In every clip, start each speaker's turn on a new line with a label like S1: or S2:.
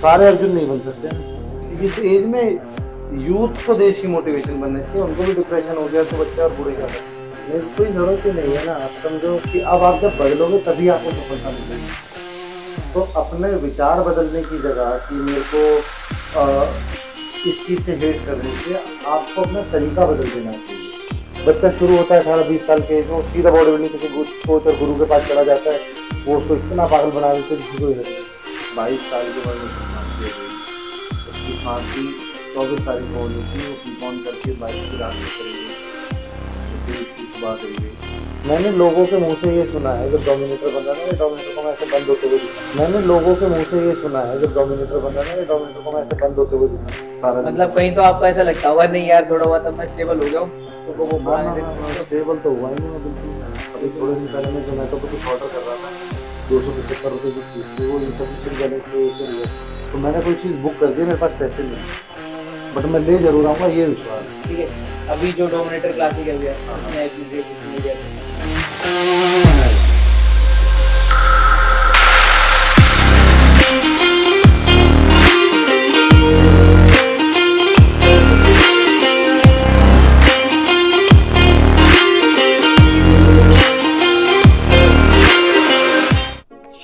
S1: सारे अर्जुन नहीं बन सकते। इस एज में यूथ को देश की मोटिवेशन बनना चाहिए। उनको भी डिप्रेशन हो गया तो बच्चे और बुरे क्या करें। मेरे को कोई ज़रूरत ही नहीं है ना। आप समझो कि अब आप जब बदलोगे तभी आपको सफलता मिलेगी। तो अपने विचार बदलने की जगह कि मेरे को इस चीज़ से हेट करने से आपको अपना तरीका बदल देना चाहिए। बच्चा शुरू होता है 18-20 साल के, जो सीधा बॉडी बिल्डिंग किसी कोच और गुरु के पास चला जाता है, वो उसको इतना पागल बना देते हैं किसी को 22 साल के बाद उसको फांसी हो गई। उसकी फांसी 24 तारीख को होनी थी, वो प्रीपॉन करके 22 की रात में करी गई, 23 की सुबह करी गई। मैंने लोगों के मुंह से ये सुना है जब डोमिनेटर बन रहा है ना, डोमिनेटर को मैं ऐसे बंद होते हुए दिखा। मैंने लोगों के मुंह से ये सुना है जब डोमिनेटर बन रहा है ना, डोमिनेटर को मैं ऐसे बंद होते हुए दिखा सारा।
S2: मतलब कहीं तो आपको ऐसा लगता होगा नहीं यार थोड़ा बहुत मैं स्टेबल हो गया हूँ, तो वो
S1: स्टेबल तो हुआ ही नहीं मैं बिल्कुल। अभी थोड़े दिन पहले मैं जोमेटो पर कुछ ऑर्डर कर रहा था, 275 रुपये की चीज़ थी, वो इंसफिशिएंट बैलेंस की वजह से लिया, तो मैंने कोई चीज़ बुक कर दी, मेरे पास पैसे नहीं, बट मैं ले जरूर आऊँगा, ये विश्वास।
S2: ठीक है, अभी जो डोमिनेटर क्लासिक है भैया,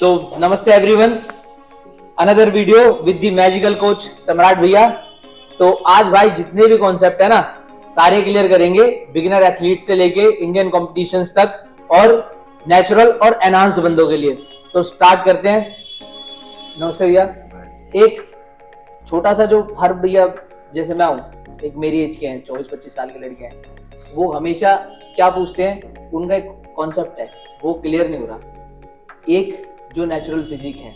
S2: So नमस्ते everyone, another video with the magical coach सम्राट भैया। तो आज भाई जितने भी कॉन्सेप्ट है ना सारे क्लियर करेंगे, बिगिनर एथलीट से लेके इंडियन कॉम्पिटिशन्स तक और नेचुरल और एनहांस्ड बंदों के लिए। तो स्टार्ट करते हैं। नमस्ते भैया। एक छोटा सा जो हर भैया जैसे मैं हूँ, एक मेरी एज के हैं 24-25 साल के लड़के हैं, वो हमेशा क्या पूछते हैं, उनका एक कॉन्सेप्ट है वो क्लियर नहीं हो रहा। एक जो नेचुरल फिजिक है,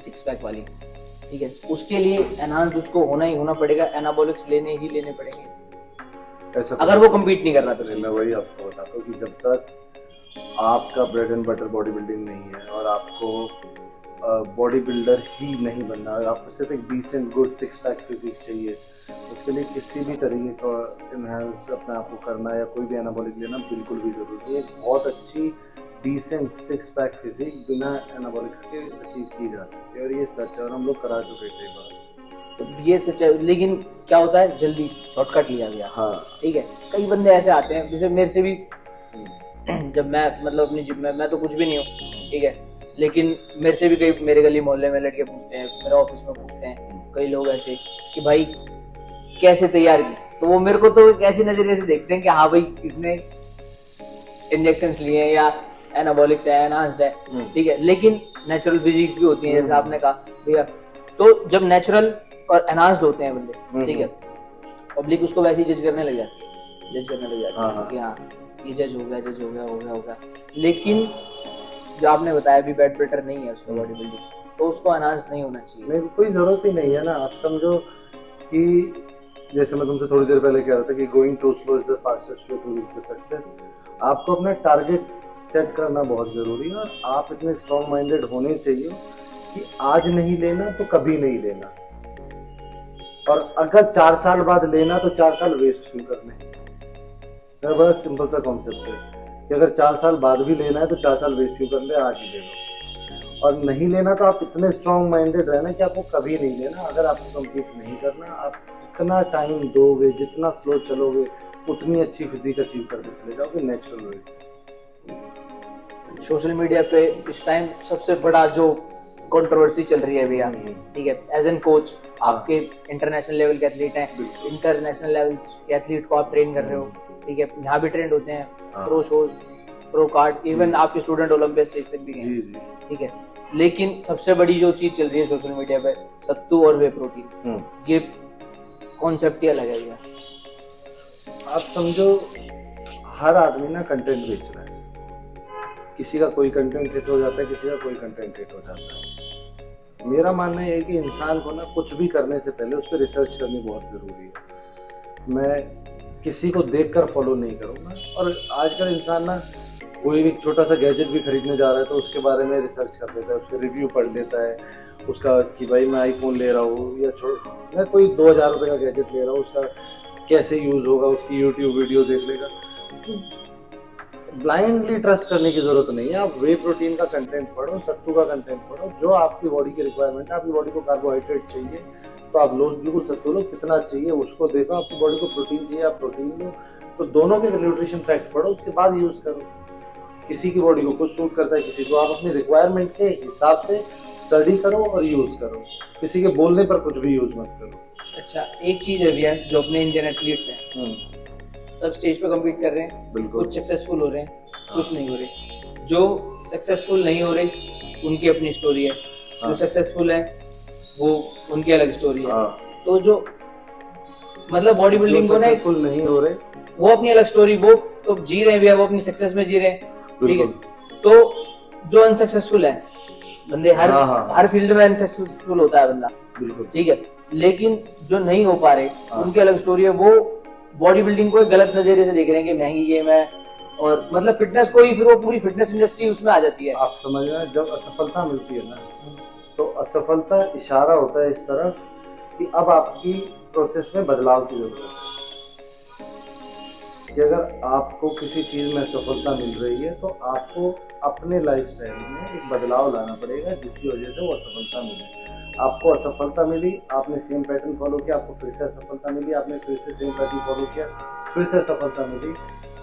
S2: सिक्स पैक वाली, ठीक है, उसके लिए एनहांस उसको होना ही होना पड़ेगा, एनाबॉलिक्स लेने ही लेने पड़ेंगे
S1: ऐसा
S2: अगर वो कम्पीट नहीं कर रहा तो।
S1: मैं वही आपको बताता हूँ कि जब तक आपका bread and butter body building नहीं है और आपको बॉडी बिल्डर ही नहीं बनना है, आपको सिर्फ एक decent good six pack physique चाहिए, उसके लिए किसी भी तरीके का एनहांस अपने आप को करना या कोई भी एनाबॉलिक लेना बिल्कुल भी जरूरी है। एक बहुत अच्छी डिसेंट सिक्स पैक फिजिक बिना एनाबॉलिक्स के अचीव की जा सकती है, और ये सच है और हम लोग करा चुके कई बार।
S2: तो ये सच है, लेकिन क्या होता है जल्दी शॉर्टकट लिया गया।
S1: हाँ
S2: ठीक है, कई बंदे ऐसे आते हैं, जैसे मेरे से भी जब मैं मतलब अपनी जिम में, मैं तो कुछ भी नहीं हूँ, ठीक है, लेकिन मेरे से भी कई मेरे गली मोहल्ले में लड़के पूछते हैं, मेरे ऑफिस में पूछते हैं कई लोग ऐसे कि भाई कैसे तैयार की, तो वो मेरे को तो एक ऐसी नजरिए से देखते हैं कि हाँ भाई किसने इंजेक्शंस लिए हैं या एनाबॉलिक्स है, एनहांस्ड है, ठीक है, लेकिन नेचुरल फिजिक्स भी होती है जैसे आपने कहा भैया। तो जब नेचुरल और एनहांस्ड होते हैं बंदे, ठीक है, पब्लिक उसको वैसे ही जज करने लग जाती है कि हाँ ये जज हो गया, लेकिन जो आपने बताया भी बैड बेटर नहीं है उसका बॉडी बिल्डिंग, तो उसको एनहांस नहीं होना चाहिए।
S1: नहीं, कोई जरूरत ही नहीं है ना। आप समझो कि जैसे मैं तुमसे थोड़ी देर पहले कह रहा था कि going too slow is the fastest way to reach the success. आपको अपना टारगेट सेट करना बहुत जरूरी है, और आप इतने स्ट्रॉन्ग माइंडेड होने चाहिए कि आज नहीं लेना तो कभी नहीं लेना, और अगर 4 साल बाद लेना तो 4 साल वेस्ट क्यों करने। मेरा बड़ा सिंपल सा कॉन्सेप्ट है कि अगर 4 साल बाद भी लेना है तो 4 साल वेस्ट क्यों करने, आज ही ले लो। और नहीं लेना तो आप इतने स्ट्रॉन्ग माइंडेड रहना कि आपको कभी नहीं लेना। अगर आपको कंप्लीट नहीं करना, आप जितना टाइम दोगे, जितना स्लो चलोगे, उतनी अच्छी फिजिक अचीव करके चले जाओगे नेचुरल वे से।
S2: सोशल मीडिया पे इस टाइम सबसे बड़ा जो कंट्रोवर्सी चल रही है भैया, ठीक है, एज एन कोच आपके इंटरनेशनल लेवल के एथलीट हैं, इंटरनेशनल लेवल के एथलीट को आप ट्रेन कर रहे हो, ठीक है, यहाँ भी ट्रेंड होते हैं, pro shows, pro card, even आपके स्टूडेंट ओलंपिक स्टेज तक भी गए, ठीक है, लेकिन सबसे बड़ी जो चीज चल रही है सोशल मीडिया पे, सत्तू और वे प्रोटीन, ये कॉन्सेप्ट ही अलग है भैया।
S1: आप समझो हर आदमी ना कंटेंट बेच रहा है, किसी का कोई कंटेंट हिट हो जाता है, किसी का कोई कंटेंट हिट हो जाता है। मेरा मानना है कि इंसान को ना कुछ भी करने से पहले उस पर रिसर्च करनी बहुत ज़रूरी है। मैं किसी को देखकर फॉलो नहीं करूँगा, और आजकल इंसान ना कोई भी छोटा सा गैजेट भी खरीदने जा रहा है तो उसके बारे में रिसर्च कर लेता है, उसके रिव्यू पढ़ लेता है उसका, कि भाई मैं आईफोन ले रहा हूँ या मैं कोई 2000 रुपये का गैजेट ले रहा हूँ, उसका कैसे यूज़ होगा, उसकी यूट्यूब वीडियो देख लेगा। ब्लाइंडली ट्रस्ट करने की जरूरत नहीं है। आप वे प्रोटीन का कंटेंट पढ़ो, सत्तू का कंटेंट पढ़ो, जो आपकी बॉडी की रिक्वायरमेंट है। आपकी बॉडी को कार्बोहाइड्रेट चाहिए तो आप लो, बिल्कुल सत्तू लो, कितना चाहिए उसको देखो। आपकी बॉडी को प्रोटीन चाहिए, आप प्रोटीन लो। तो दोनों के न्यूट्रिशन फैक्ट पढ़ो, उसके बाद यूज करो। किसी की बॉडी को कुछ सूट करता है, किसी को। आप अपनी रिक्वायरमेंट के हिसाब से स्टडी करो और यूज करो। किसी के बोलने पर कुछ भी यूज मत करो।
S2: अच्छा, एक चीज है भैया, जो अपने इंडियन एथलीट्स हैं, सब स्टेज पे कम्पीट कर रहे हैं,
S1: बिल्कुल।
S2: कुछ सक्सेसफुल हो रहे हैं, कुछ नहीं हो रहे। जो सक्सेसफुल नहीं हो रहे उनकी अपनी स्टोरी है, जो सक्सेसफुल है वो उनकी अलग स्टोरी है। तो जो मतलब बॉडी बिल्डिंग को
S1: सक्सेसफुल नहीं हो रहे
S2: वो अपनी अलग स्टोरी, वो तो जी रहे हैं भैया, वो अपनी सक्सेस में जी रहे हैं, ठीक है। तो जो अनसक्सेसफुल है बंदे, हर फील्ड में अनसक्सेसफुल होता है बंदा,
S1: बिल्कुल,
S2: ठीक है। लेकिन जो नहीं हो पा रहे उनकी अलग स्टोरी है। वो बॉडी बिल्डिंग को एक गलत नजरिए से देख रहे हैं कि महंगी गेम है, और मतलब फिटनेस को ही, फिर वो पूरी फिटनेस इंडस्ट्री उसमें आ जाती है।
S1: आप समझ रहे हैं, जब असफलता मिलती है ना, तो असफलता इशारा होता है इस तरफ कि अब आपकी प्रोसेस में बदलाव की जरूरत है। कि अगर आपको किसी चीज में सफलता मिल रही है तो आपको अपने लाइफस्टाइल में एक बदलाव लाना पड़ेगा, जिसकी वजह से वो असफलता मिले। आपको असफलता मिली, आपने सेम पैटर्न फॉलो किया, आपको फिर से असफलता मिली, आपने फिर से सेम पैटर्न फॉलो किया, फिर से असफलता मिली।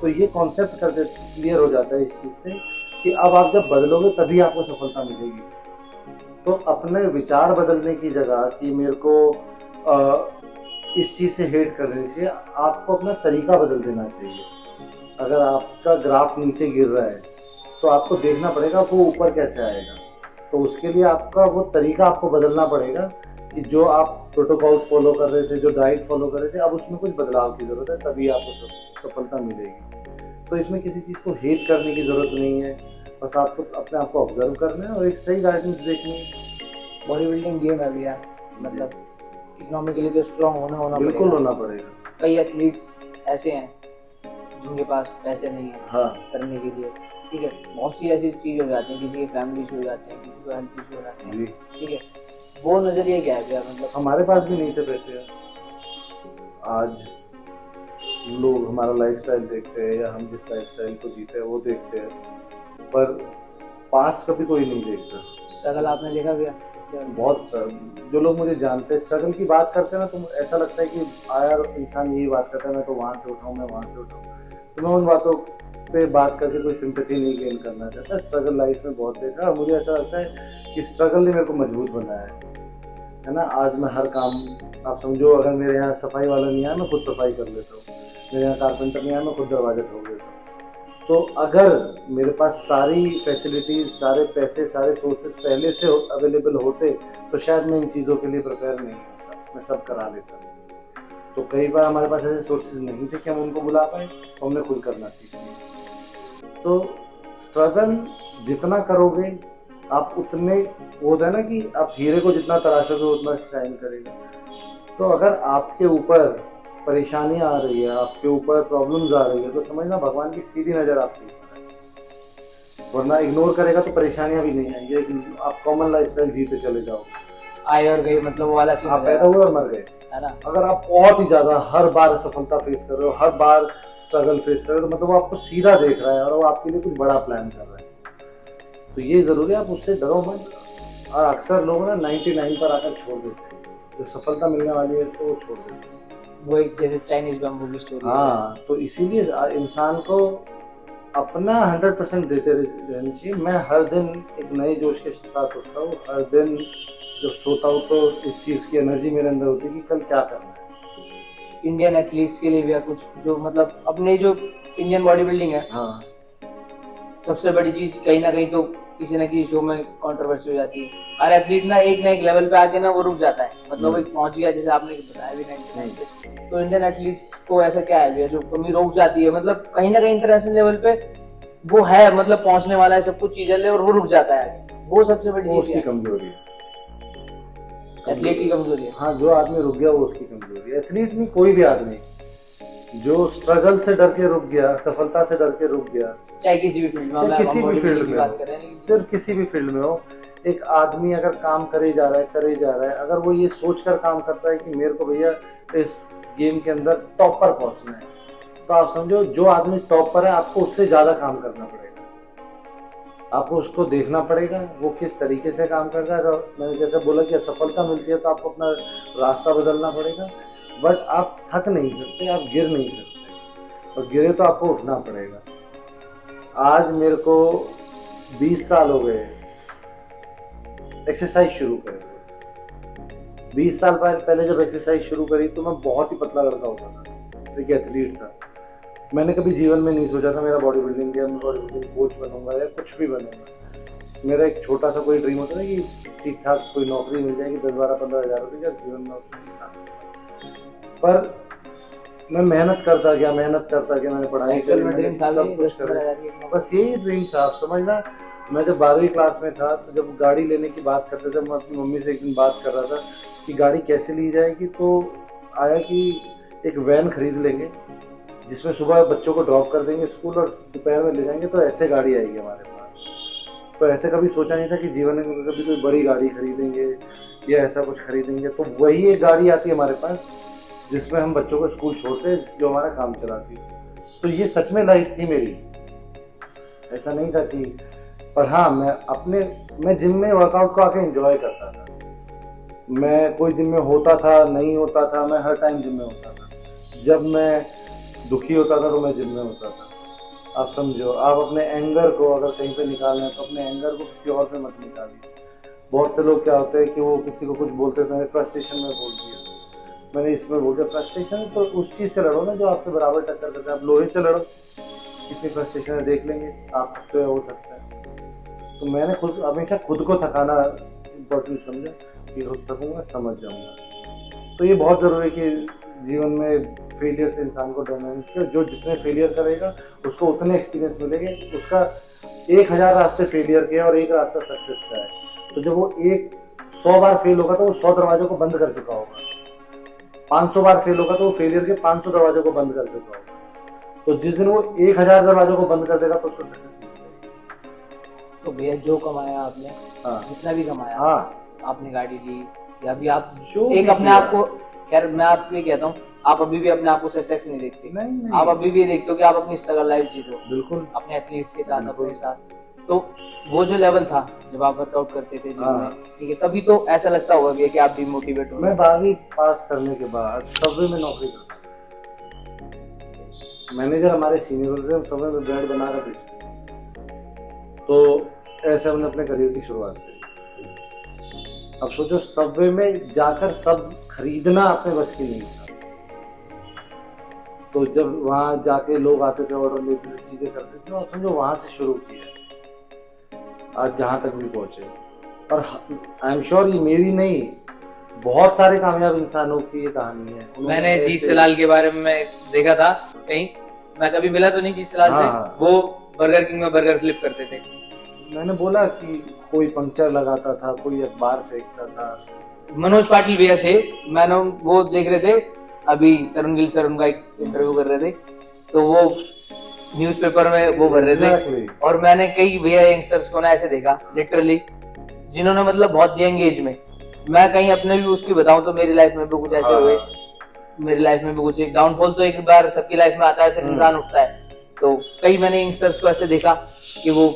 S1: तो ये कॉन्सेप्ट कर क्लियर हो जाता है इस चीज़ से कि अब आप जब बदलोगे तभी आपको सफलता मिलेगी। तो अपने विचार बदलने की जगह कि मेरे को इस चीज़ से हेट कर लेनी चाहिए, आपको अपना तरीका बदल देना चाहिए। अगर आपका ग्राफ नीचे गिर रहा है तो आपको देखना पड़ेगा वो ऊपर कैसे आएगा। तो उसके लिए आपका वो तरीका आपको बदलना पड़ेगा कि जो आप प्रोटोकॉल्स फॉलो कर रहे थे, जो डाइट फॉलो कर रहे थे, अब उसमें कुछ बदलाव की ज़रूरत है, तभी आपको सफलता मिलेगी। तो इसमें किसी चीज़ को हेट करने की ज़रूरत नहीं है, बस आपको अपने आप को ऑब्जर्व करना है और एक सही गाइडेंस देखनी है।
S2: बॉडी बिल्डिंग गेम है भैया, मतलब इकोनॉमिकली तो स्ट्रांग होना
S1: बिल्कुल होना पड़ेगा।
S2: कई एथलीट्स ऐसे हैं जिनके पास पैसे नहीं है
S1: हाँ,
S2: करने के लिए, ठीक है। बहुत सी ऐसी चीज हो जाती है, किसी के फैमिली इशू हो जाते हैं, किसी को हेल्थ इशू हो जाते हैं, ठीक है। वो नजरिया क्या है भैया, मतलब
S1: हमारे पास भी नहीं थे पैसे, आज लोग हमारा लाइफस्टाइल देखते हैं या हम जिस लाइफस्टाइल को जीते हैं वो देखते हैं, पर पास्ट कभी कोई नहीं देखता।
S2: स्ट्रगल आपने देखा भैया?
S1: बहुत जो लोग मुझे जानते हैं, स्ट्रगल की बात करते हैं ना, तो ऐसा लगता है कि यार इंसान यही बात करता है, मैं तो वहाँ से उठाऊँ, मैं वहाँ से उठाऊँ। तो मैं उन बातों पे बात करके कोई सिंपैथी नहीं गेन करना चाहता। स्ट्रगल लाइफ में बहुत देखा और मुझे ऐसा लगता है कि स्ट्रगल ने मेरे को मजबूत बनाया है ना। आज मैं हर काम, आप समझो, अगर मेरे यहाँ सफाई वाला नहीं आया मैं खुद सफाई कर लेता हूँ, मेरे यहाँ कारपेंटर नहीं आया मैं खुद दरवाजा ठोक देता हूँ। तो अगर मेरे पास सारी फैसिलिटीज, सारे पैसे, सारे सोर्सेज पहले से अवेलेबल होते तो शायद मैं इन चीज़ों के लिए प्रिपेयर नहीं होता, मैं सब करा लेता। तो कई बार हमारे पास ऐसे सोर्सेज नहीं थे कि हम उनको बुला पाए, तो हमने खुद करना सीख लिया। तो स्ट्रगल जितना करोगे आप उतने, वो होता है ना कि आप हीरे को जितना तराशोगे उतना शाइन करेगा। तो अगर आपके ऊपर परेशानियां आ रही है, आपके ऊपर प्रॉब्लम्स आ रही है, तो समझना भगवान की सीधी नजर आपके ऊपर है। वरना इग्नोर करेगा तो परेशानियां भी नहीं आएंगी, लेकिन आप कॉमन लाइफस्टाइल जीते चले जाओ,
S2: आए और गए, मतलब वो वाला सीन
S1: आप पैदा हुए और मर गए,
S2: है ना।
S1: अगर आप बहुत ही ज्यादा हर बार असफलता फेस कर रहे हो, हर बार स्ट्रगल फेस कर रहे हो, तो मतलब वो आपको सीधा देख रहा है और वो आपके लिए कुछ बड़ा प्लान कर रहा है। तो ये जरूरी है, आप उससे डरो मत। और अक्सर लोग ना 99 पर आकर छोड़ देते हैं, जब सफलता मिलने वाली है तो वो छोड़ देते हैं।
S2: वो एक जैसे चाइनीज बैम्बू की स्टोरी।
S1: हाँ, तो इसीलिए इंसान को अपना 100% देते रहना चाहिए। मैं हर दिन एक नए जोश के साथ उठता हूँ, हर दिन जब सोता हूँ तो इस चीज़ की एनर्जी मेरे अंदर होती है कि कल क्या करना है।
S2: इंडियन एथलीट्स के लिए भी कुछ जो, मतलब अपने जो इंडियन बॉडी बिल्डिंग है,
S1: हाँ,
S2: सबसे बड़ी चीज कहीं ना कहीं तो किसी ना किसी शो में कंट्रोवर्सी हो जाती है। हर एथलीट ना एक लेवल पे आके ना वो रुक जाता है, मतलब वो पहुंच गया, जैसे आपने बताया भी 99 पे। तो इंडियन एथलीट्स को ऐसा क्या है जो कमी रोक जाती है, मतलब कहीं ना कहीं इंटरनेशनल लेवल पे वो है, मतलब पहुंचने वाला है, सब कुछ चीजें ले, और वो रुक जाता है। वो सबसे बड़ी चीज
S1: उसकी कमजोरी है,
S2: एथलीट की कमजोरी है।
S1: हाँ, जो आदमी रुक गया वो उसकी कमजोरी है। एथलीट नहीं, कोई भी आदमी जो स्ट्रगल से डर के रुक गया, सफलता से डर के रुक गया,
S2: चाहे किसी भी फील्ड में,
S1: किसी भी फील्ड में हो, सिर्फ किसी भी फील्ड में हो, एक आदमी अगर काम करे जा रहा है, अगर वो ये सोचकर काम करता है कि मेरे को भैया इस गेम के अंदर टॉप पर पहुंचना है, तो आप समझो जो आदमी टॉप पर है आपको उससे ज्यादा काम करना पड़ेगा, आपको उसको देखना पड़ेगा वो किस तरीके से काम करता है। अगर मैंने जैसे बोला कि असफलता मिलती है तो आपको अपना रास्ता बदलना पड़ेगा, बट आप थक नहीं सकते, आप गिर नहीं सकते, और गिरे तो आपको उठना पड़ेगा। आज मेरे को 20 साल हो गए एक्सरसाइज शुरू करे हुए। 20 साल पहले जब एक्सरसाइज शुरू करी तो मैं बहुत ही पतला लड़का होता था, एक एथलीट था। मैंने कभी जीवन में नहीं सोचा था मेरा बॉडी बिल्डिंग या मैं बॉडी बिल्डिंग कोच बनूंगा या कुछ भी बनूंगा। मेरा एक छोटा सा कोई ड्रीम होता था कि ठीक ठाक कोई नौकरी मिल जाएगी 10-12-15 हज़ार रुपये का, जीवन में पर मैं मेहनत करता गया, मैंने पढ़ाई करी, मैंने सब कुछ करा, बस यही ड्रीम था। आप समझना, मैं जब 12वीं क्लास में था तो जब गाड़ी लेने की बात करते थे, मैं अपनी मम्मी से एक दिन बात कर रहा था कि गाड़ी कैसे ली जाएगी, तो आया कि एक वैन खरीद लेंगे जिसमें सुबह बच्चों को ड्रॉप कर देंगे स्कूल और दोपहर में ले जाएंगे, तो ऐसे गाड़ी आएगी हमारे पास। तो ऐसे कभी सोचा नहीं था कि जीवन में कभी कोई बड़ी गाड़ी खरीदेंगे या ऐसा कुछ खरीदेंगे। तो वही एक गाड़ी आती है हमारे पास जिसमें हम बच्चों को स्कूल छोड़ते हैं, जो हमारा काम चलाती है। तो ये सच में लाइफ थी मेरी, ऐसा नहीं था कि, पर हाँ मैं जिम में वर्कआउट को आके एंजॉय करता था। मैं कोई जिम में होता था नहीं होता था, मैं हर टाइम जिम में होता था। जब मैं दुखी होता था तो मैं जिम में होता था। आप समझो, आप अपने एंगर को अगर कहीं पे निकालना है तो अपने एंगर को किसी और पे मत निकालिए। बहुत से लोग क्या होते हैं कि वो किसी को कुछ बोलते थे, मैंने फ्रस्ट्रेशन में बोल दिया, मैंने इसमें बोल दिया। फ्रस्ट्रेशन तो उस चीज़ से लड़ो ना जो आपसे बराबर टक्कर करते हैं। आप लोहे से लड़ो, कितनी फ्रस्ट्रेशन है देख लेंगे, आप थकते हो वो थकता है। तो मैंने हमेशा खुद को थकाना इम्पोर्टेंट समझा कि खुद थकूंगा समझ जाऊंगा। तो ये बहुत ज़रूरी है कि जीवन में फेलियर से इंसान को डरना नहीं चाहिए। जो जितने फेलियर करेगा उसको उतने एक्सपीरियंस मिलेंगे। उसका 1000 रास्ते फेलियर के और एक रास्ता सक्सेस का है। तो जब वो 100 बार फेल होगा तो वो 100 दरवाजों को बंद कर चुका होगा। 500 बार फेल होगा तो वो फेलियर के 500 दरवाजों को बंद कर चुका होगा। तो जिस दिन वो 1000 दरवाजों को बंद कर देगा तो उसको सक्सेस मिलेगी।
S2: तो भैया जो कमाया आपने,
S1: हाँ,
S2: जितना भी कमाया,
S1: हाँ,
S2: आपने गाड़ी ली या भी आप
S1: जो
S2: एक
S1: भी
S2: अपने
S1: किया।
S2: आप को, खैर मैं आपको ये कहता हूँ, आप अभी भी अपने आप को सक्सेस नहीं देखते।
S1: नहीं,
S2: आप अभी भी देखते हो कि आप अपनी स्ट्रगल लाइफ जी रहे हो,
S1: बिल्कुल
S2: अपने एथलीट्स के साथ,
S1: बिल्कुल।
S2: अपने साथ। तो वो जो लेवल था जब आप वर्कआउट करते थे जिम
S1: हाँ।
S2: में, ठीक है, तभी तो ऐसा लगता होगा भैया कि आप डिमोटिवेट हो।
S1: मैं 12वीं पास करने के बाद सबवे में नौकरी करता था। मैनेजर हमारे सीनियर होते थे, हम सबवे में ब्रेड बना कर बेचते थे। तो ऐसे हमने अपने करियर की शुरुआत करी। अब सोचो, सबवे में जाकर सब खरीदना अपने बस की नहीं था। तो जब वहाँ जाके लोग आते थे, ऑर्डर लेते थे, चीजें करते थे, और समझो वहां से शुरू किया आज जहां तक भी पहुंचे। और आई एम श्योर ये मेरी नहीं, बहुत सारे कामयाब इंसानों की ये कहानी है।
S2: मैंने जी सलाल के बारे में देखा था कहीं, मैं कभी मिला तो नहीं जी सलाल से।
S1: हाँ।
S2: वो बर्गर किंग में बर्गर फ्लिप करते थे।
S1: मैंने बोला कि कोई पंक्चर लगाता था, कोई अखबार फेंकता था।
S2: मनोज पाटिल भैया थे, मैंने वो देख रहे थे अभी, तरुण गिल सर उनका एक इंटरव्यू कर रहे थे, तो वो न्यूज़पेपर में वो भर रहे थे।
S1: Exactly.
S2: और मैंने कई भैया यंगस्टर्स को ना ऐसे देखा लिटरली, जिन्होंने मतलब बहुत यंग एज में, मैं कहीं अपने भी उसकी बताऊं तो मेरी लाइफ में भी कुछ ऐसे हुए, मेरी लाइफ में भी कुछ, एक डाउनफॉल तो एक बार सबकी लाइफ में आता है, फिर इंसान उठता है। तो कई मैंने यंगस्टर्स को ऐसे देखा कि वो,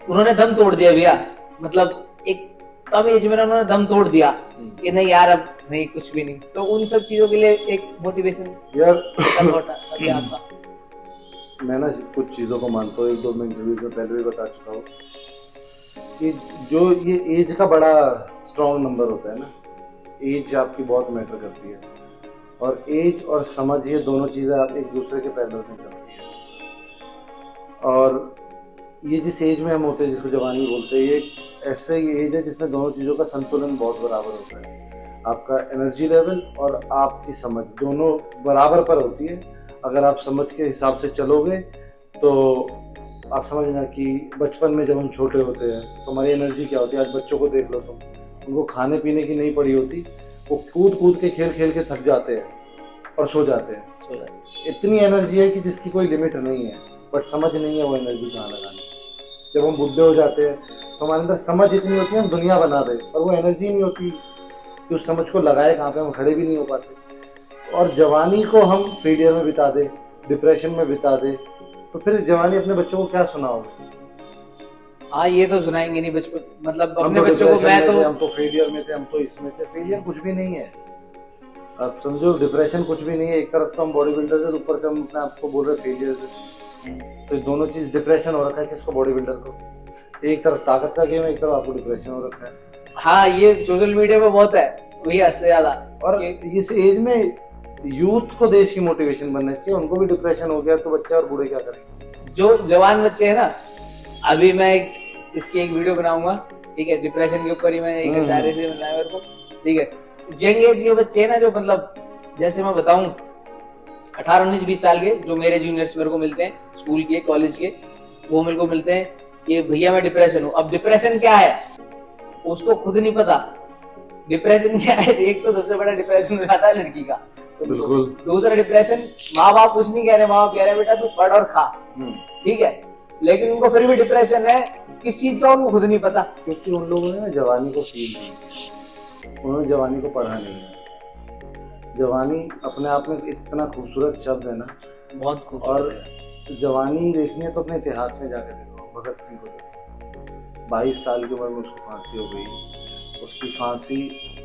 S2: उन्होंने दम तोड़ दिया भैया, मतलब एक कम एज में उन्होंने दम तोड़ दिया कि नहीं यार अब नहीं, कुछ भी नहीं। तो उन सब चीजों के लिए एक मोटिवेशन
S1: यार
S2: आपका।
S1: मैं ना कुछ चीज़ों को मानता हूँ, 1-2 इंटरव्यू में पहले भी बता चुका हूँ कि जो ये एज का बड़ा स्ट्रॉन्ग नंबर होता है ना, एज आपकी बहुत मैटर करती है। और एज और समझ, ये दोनों चीज़ें आप एक दूसरे के पहलू में चलती है। और ये जिस एज में हम होते हैं, जिसको जवानी बोलते हैं, ये ऐसे एज है जिसमें दोनों चीज़ों का संतुलन बहुत बराबर होता है। आपका एनर्जी लेवल और आपकी समझ दोनों बराबर पर होती है। अगर आप समझ के हिसाब से चलोगे तो आप समझना कि बचपन में जब हम छोटे होते हैं तो हमारी एनर्जी क्या होती है। आज बच्चों को देख लो तुम, उनको खाने पीने की नहीं पड़ी होती, वो कूद कूद के खेल खेल के थक जाते हैं और सो जाते हैं। इतनी एनर्जी है कि जिसकी कोई लिमिट नहीं है, बट समझ नहीं है वो एनर्जी कहाँ लगानी। जब हम बुढ़े हो जाते हैं तो हमारे अंदर समझ इतनी होती है हम दुनिया बना दें, पर वो एनर्जी नहीं होती कि उस समझ को लगाए कहाँ पे, हम खड़े भी नहीं हो पाते। और जवानी को हम फेलियर में बिता दें डिप्रेशन में बिता दे, तो फिर जवानी अपने बच्चों को क्या सुनाओगे?
S2: हाँ ये तो सुनाएंगे नहीं बचपन, मतलब
S1: हम
S2: अपने
S1: तो
S2: बच्चों को
S1: डिप्रेशन
S2: मैं
S1: में थे,
S2: तो
S1: हम तो फेलियर में थे, हम तो इसमें थे। फेलियर कुछ भी नहीं है, आप समझो, डिप्रेशन कुछ भी नहीं है। एक तरफ तो हम बॉडी बिल्डर थे, ऊपर से हम अपने आप को बोल रहे फेलियर थे। तो ये दोनों चीज, डिप्रेशन हो रखा है किसको? बॉडी बिल्डर को। एक तरफ ताकत का गेम है, एक तरफ आपको डिप्रेशन हो रखा है।
S2: हाँ ये सोशल मीडिया पे बहुत है, वही हद से ज्यादा।
S1: और इस एज में यूथ को देश की मोटिवेशन बनना चाहिए। उनको भी डिप्रेशन हो गया तो बच्चे और बूढ़े क्या करेंगे?
S2: जो जवान बच्चे हैं ना, अभी मैं इसकी एक वीडियो बनाऊंगा, ठीक है, डिप्रेशन के ऊपर ही। मैं एक इशारे से बनाया मेरे को, ठीक है। यंग एज के बच्चे हैं ना, जो मतलब जैसे मैं बताऊं 18, 19, 20 साल के, जो मेरे जूनियर्स मेरे को मिलते हैं, स्कूल के, कॉलेज के, वो मेरे को मिलते हैं कि भैया मैं डिप्रेशन हूँ। अब डिप्रेशन क्या है उसको खुद नहीं पता। डिप्रेशन क्या है, एक तो सबसे बड़ा डिप्रेशन हो जाता है लड़की का,
S1: बिल्कुल।
S2: दूसरा डिप्रेशन, माँ बाप कुछ नहीं कह रहे, माँ बाप कह रहे बेटा तू पढ़ और खा, ठीक है, लेकिन उनको फिर भी डिप्रेशन है, किस चीज का उनको खुद नहीं पता।
S1: क्योंकि उन लोगों ने ना जवानी को फील नहीं, उन्होंने जवानी को पढ़ा नहीं है। जवानी अपने आप में इतना खूबसूरत शब्द है ना,
S2: बहुत खूब।
S1: और जवानी देखनी है तो अपने इतिहास में जाकर देखो। भगत सिंह को देखो, 22 साल की उम्र में उसको फांसी हो गई। उसकी फांसी